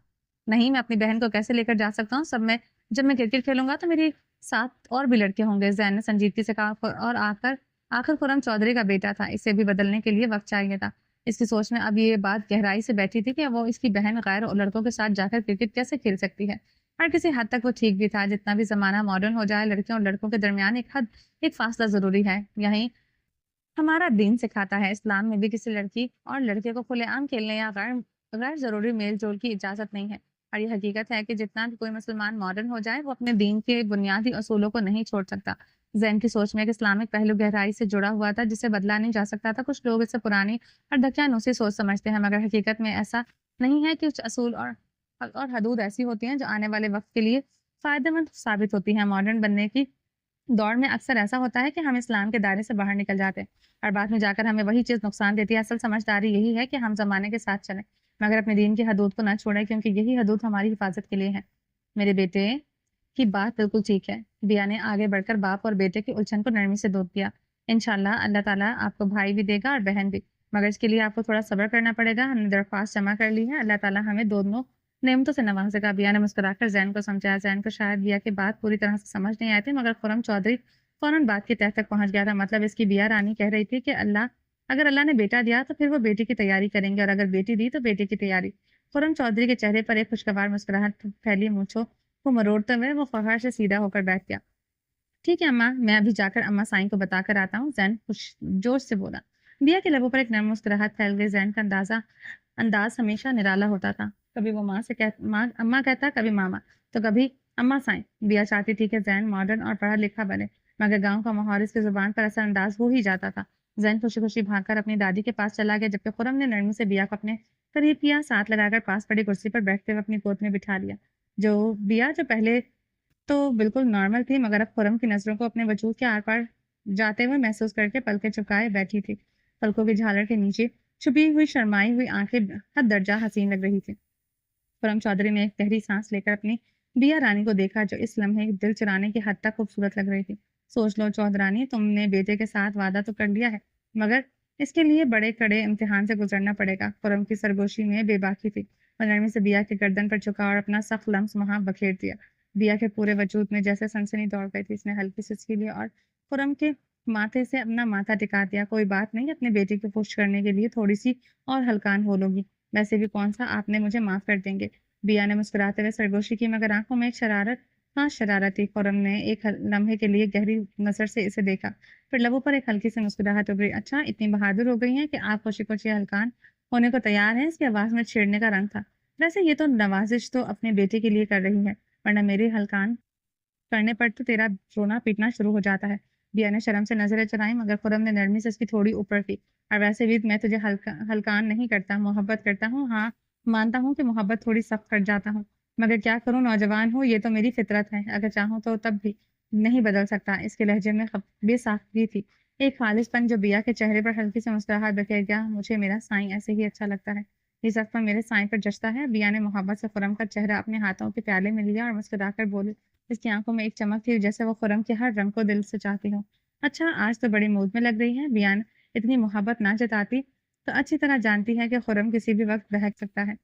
نہیں, میں اپنی بہن کو کیسے لے کر جا سکتا ہوں؟ جب میں کرکٹ کھیلوں گا تو میری ساتھ اور بھی لڑکے ہوں گے. زین نے سنجیدگی سے کہا, اور آخر خرم چودھری کا بیٹا تھا. اسے بھی بدلنے کے لیے وقت چاہیے تھا. اس کی سوچ میں اب یہ بات گہرائی سے بیٹھی تھی کہ وہ اس کی بہن غیر لڑکوں کے ساتھ جا کر کرکٹ کیسے کھیل سکتی ہے. اور کسی حد تک وہ ٹھیک بھی تھا. جتنا بھی زمانہ ماڈرن ہو جائے, لڑکیوں اور لڑکوں کے درمیان ایک فاصلہ ضروری ہے. یہیں ہمارا دین سکھاتا ہے. اسلام میں بھی کسی لڑکی اور لڑکے کو کھلے عام کھیلنے یا غیر ضروری میل جول کی اجازت نہیں ہے. اور یہ حقیقت ہے کہ جتنا بھی کوئی مسلمان ماڈرن ہو جائے, وہ اپنے دین کے بنیادی اصولوں کو نہیں چھوڑ سکتا. زین کی سوچ میں ایک اسلامک پہلو گہرائی سے جڑا ہوا تھا جسے بدلا نہیں جا سکتا تھا. کچھ لوگ اسے پرانی اور دقیانوسی سوچ سمجھتے ہیں, مگر حقیقت میں ایسا نہیں ہے. کچھ اصول اور حدود ایسی ہوتی ہیں جو آنے والے وقت کے لیے فائدہ مند ثابت ہوتی ہیں. ماڈرن بننے کی دور میں اکثر ایسا ہوتا ہے کہ ہم اسلام کے دائرے سے باہر نکل جاتے ہیں اور بعد میں جا کر ہمیں وہی چیز نقصان دیتی ہے. اصل سمجھداری یہی ہے کہ ہم زمانے کے ساتھ چلیں مگر اپنے دین کی حدود کو نہ چھوڑیں, کیونکہ یہی حدود ہماری حفاظت کے لیے ہے. میرے بیٹے کی بات بالکل ٹھیک ہے. بیا نے آگے بڑھ کر باپ اور بیٹے کی الجھن کو نرمی سے دودھ دیا. انشاءاللہ اللہ تعالیٰ آپ کو بھائی بھی دے گا اور بہن بھی, مگر اس کے لیے آپ کو تھوڑا صبر کرنا پڑے گا. ہم نے درخواست جمع کر لی ہے. اللہ تعالیٰ ہمیں دونوں نعمتوں سے نوازے گا. بیا نے مسکرا کر زین کو سمجھایا. زین کو شاید بیا کی بات پوری طرح سے سمجھ نہیں آئی تھی, مگر خرم چودھری فوراً بات کی تہہ تک پہنچ گیا تھا. مطلب اس کی بیا رانی کہہ رہی تھی کہ اگر اللہ نے بیٹا دیا تو پھر وہ بیٹی کی تیاری کریں گے, اور اگر بیٹی دی تو بیٹے کی تیاری. خرم چودھری کے چہرے پر ایک خوشگوار مسکراہٹ پھیلی. مونچھوں کو مروڑتے ہوئے وہ فخر سے سیدھا ہو کر بیٹھ گیا. ٹھیک ہے اماں, میں ابھی جا کر اماں سائیں کو بتا کر آتا ہوں. زین جوش سے بولا. بیا کے لبوں پر ایک نرم مسکراہٹ پھیل گئی. زین کا انداز ہمیشہ نرالا ہوتا تھا. کبھی وہ اماں کہتا, کبھی ماما, تو کبھی اماں سائیں. بیا چاہتی تھی کہ زین ماڈرن اور پڑھا لکھا بنے, مگر گاؤں کا ماحول اس کی زبان پر اثر انداز ہو ہی جاتا تھا. زین خوشی خوشی بھاگ کر اپنی دادی کے پاس چلا گیا, جبکہ خرم نے نرمی سے بیا کو اپنے قریب کیا. ساتھ لگا کر پاس پڑی کرسی پر بیٹھتے ہوئے اپنی گود میں بٹھا لیا. جو پہلے تو بالکل نارمل تھی, مگر اب خرم کی نظروں کو اپنے وجود کے آر پار جاتے ہوئے محسوس کر کے پلکیں چپکائے بیٹھی تھی. پلکوں کی جھالر کے نیچے چھپی ہوئی شرمائی ہوئی آنکھیں حد درجہ حسین لگ رہی تھی. خرم چودھری نے ایک گہری سانس لے کر اپنی بیا رانی کو دیکھا, جو اس لمحے دل چرانے کی حد تک خوبصورت لگ رہی تھی. سوچ لو چودھرانی, تم نے بیٹے کے ساتھ وعدہ تو کر لیا ہے, مگر اس کے لیے بڑے کڑے امتحان سے گزرنا پڑے گا. خرم کی سرگوشی میں بے باکی تھی اور نرمی سے بیا کے گردن پر جھکا اور اپنا سخت لمس وہاں بکھیر دیا. بیا کے پورے وجود میں جیسے سنسنی دوڑ گئی تھی. اس نے ہلکی سسکی لی اور خرم کے ماتھے سے اپنا ماتھا ٹکا دیا. کوئی بات نہیں, اپنے بیٹے کو خوش کرنے کے لیے تھوڑی سی اور ہلکان ہو لوگی. ویسے بھی کون سا آپ نے مجھے معاف کر دیں گے. بیا نے مسکراتے ہوئے سرگوشی کی, مگر آنکھوں میں ایک شرارت تھی. خرم نے ایک لمحے کے لیے گہری نظر سے اسے دیکھا, پھر لبوں پر ایک ہلکی سے مسکراہٹ ابھری. اچھا, اتنی بہادر ہو گئی ہیں کہ آپ خوشی خوشی ہلکان ہونے کو تیار ہیں. اس کی آواز میں چھیڑنے کا رنگ تھا. ویسے یہ تو نوازش تو اپنے بیٹے کے لیے کر رہی ہے, ورنہ میری ہلکان کرنے پر تو تیرا رونا پیٹنا شروع ہو جاتا ہے. بیا نے شرم سے نظریں چرائیں, مگر خرم نے نرمی سے اس کی تھوڑی اوپر کی. اور ویسے بھی میں تجھے ہلکان نہیں کرتا, محبت کرتا ہوں. ہاں, مانتا ہوں کہ محبت تھوڑی سخت کر جاتا ہوں, مگر کیا کروں, نوجوان ہوں, یہ تو میری فطرت ہے. اگر چاہوں تو تب بھی نہیں بدل سکتا. اس کے لہجے میں بے ساختگی تھی, ایک خالص پن جو بیا کے چہرے پر ہلکی سے مسکراہٹ بکھیر گیا. مجھے میرا سائیں ایسے ہی اچھا لگتا ہے, یہ سخت پن میرے سائیں پر جچتا ہے. بیا نے محبت سے خرم کا چہرہ اپنے ہاتھوں کے پیالے میں لیا اور مسکرا کر بولی. اس کی آنکھوں میں ایک چمک تھی جیسے وہ خرم کے ہر رنگ کو دل سے چاہتی ہوں. اچھا, آج تو بڑی مود میں لگ رہی ہے. بیا اتنی محبت نہ جتاتی تو اچھی طرح جانتی ہے کہ خرم کسی بھی وقت بہک سکتا ہے.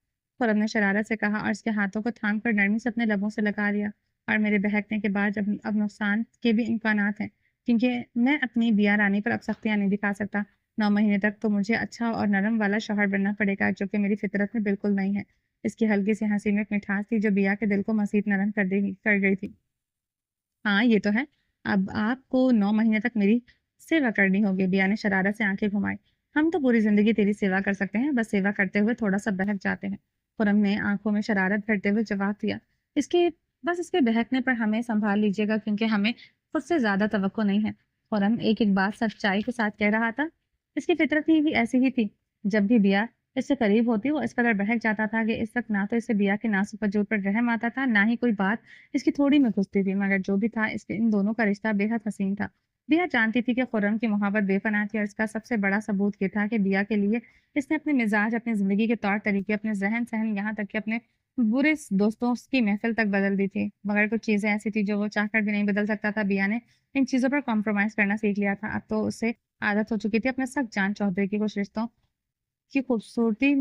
خرم نے شرارت سے کہا اور اس کے ہاتھوں کو تھام کر نرمی سے اپنے لبوں سے لگا لیا. اور میرے بہکنے کے بعد اب نقصان کے بھی امکانات ہیں, کیونکہ میں اپنی بیا رانی پر اب سختیاں نہیں دکھا سکتا. 9 مہینے تک تو مجھے اچھا اور نرم والا شوہر بننا پڑے گا, جو کہ میری فطرت میں بالکل نہیں ہے. اس کی ہلکی سی ہنسی میں ایک مٹھاس تھی جو بیا کے دل کو مزید نرم کر گئی تھی۔ ہاں یہ تو ہے، اب آپ کو 9 مہینے تک میری سیوا کرنی ہوگی، بیا نے شرارت سے آنکھیں گھمائی۔ ہم تو پوری زندگی تیری سیوا کر سکتے ہیں، بس سیوا کرتے ہوئے تھوڑا سا بہک جاتے ہیں۔ خرم نے آنکھوں میں شرارت بھرتے ہوئے جواب دیا، اس کے اس کے بہکنے پر ہمیں سنبھال لیجیے گا کیونکہ ہمیں خود سے زیادہ توقع نہیں ہے۔ خرم ایک ایک بات سچائی کے ساتھ کہہ رہا تھا۔ اس کی فطرت ہی ایسی ہی تھی، جب بھی بیا اس سے قریب ہوتی وہ اس قدر بہک جاتا تھا کہ اس وقت نہ تو اسے بیا کے نازک وجود پر رحم آتا تھا، نہ ہی کوئی بات اس کی تھوڑی میں گھستی تھی، مگر جو بھی تھا ان دونوں کا رشتہ بے حد حسین تھا۔ بیا جانتی تھی کہ خرم کی محبت بے پناہ تھی اور اس کا سب سے بڑا ثبوت یہ تھا کہ بیا کے لیے اس نے اپنے مزاج، اپنی زندگی کے طور طریقے، اپنے ذہن سہن، یہاں تک کہ اپنے برے دوستوں کی محفل تک بدل دی تھی، مگر کچھ چیزیں ایسی تھی جو وہ چاہ کر بھی نہیں بدل سکتا تھا۔ بیا نے ان چیزوں پر کمپرومائز کرنا سیکھ لیا تھا، اب تو اسے عادت ہو چکی تھی اپنے سخت جان چودھری کی کچھ رشتوں کی خوبصورتی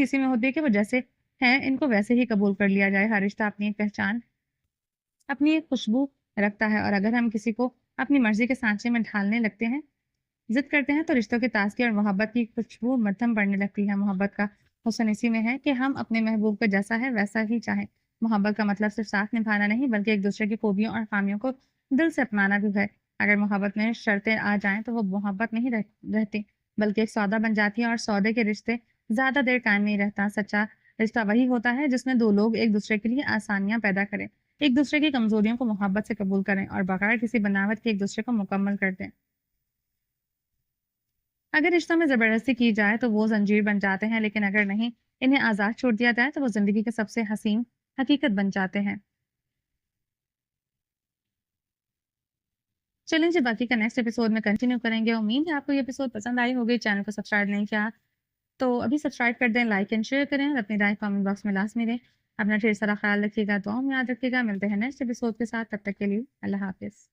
اسی میں ہوتی ہے کہ وہ جیسے ہیں ان کو ویسے ہی قبول کر لیا جائے۔ ہر رشتہ اپنی ایک پہچان، اپنی ایک خوشبو رکھتا ہے، اور اگر ہم کسی کو اپنی مرضی کے سانچے میں ڈھالنے لگتے ہیں، ضد کرتے ہیں، تو رشتوں کی تازگی اور محبت کی خوشبو مدھم پڑنے لگتی ہے۔ محبت کا حسن اسی میں ہے کہ ہم اپنے محبوب کو جیسا ہے ویسا ہی چاہیں۔ محبت کا مطلب صرف ساتھ نبھانا نہیں بلکہ ایک دوسرے کی خوبیوں اور خامیوں کو دل سے اپنانا بھی ہے۔ اگر محبت میں شرطیں آ جائیں تو وہ محبت نہیں رہتی بلکہ ایک سودا بن جاتی ہے، اور سودے کے رشتے زیادہ دیر قائم نہیں رہتا۔ سچا رشتہ وہی ہوتا ہے جس میں دو لوگ ایک دوسرے کے لیے آسانیاں پیدا کریں، ایک دوسرے کی کمزوریوں کو محبت سے قبول کریں اور بغیر کسی بناوٹ کے ایک دوسرے کو مکمل کر دیں۔ اگر رشتوں میں زبردستی کی جائے تو وہ زنجیر بن جاتے ہیں، لیکن اگر نہیں، انہیں آزاد چھوڑ دیا جائے تو وہ زندگی کے سب سے حسین حقیقت بن جاتے ہیں۔ چلیں جی، باقی کا نیکسٹ ایپیسوڈ میں کنٹینیو کریں گے۔ امید ہے آپ کو یہ ایپیسوڈ پسند آئی ہوگی۔ چینل کو سبسکرائب نہیں کیا تو ابھی سبسکرائب کر دیں، لائک اینڈ شیئر کریں، اور اپنی رائے کامنٹ باکس میں لازمی دیں۔ اپنا ڈھیر سارا خیال رکھیے گا، دعاؤں میں یاد رکھیے گا۔ ملتے ہیں نیکسٹ ایپیسوڈ کے ساتھ، تب تک کے لیے اللہ حافظ۔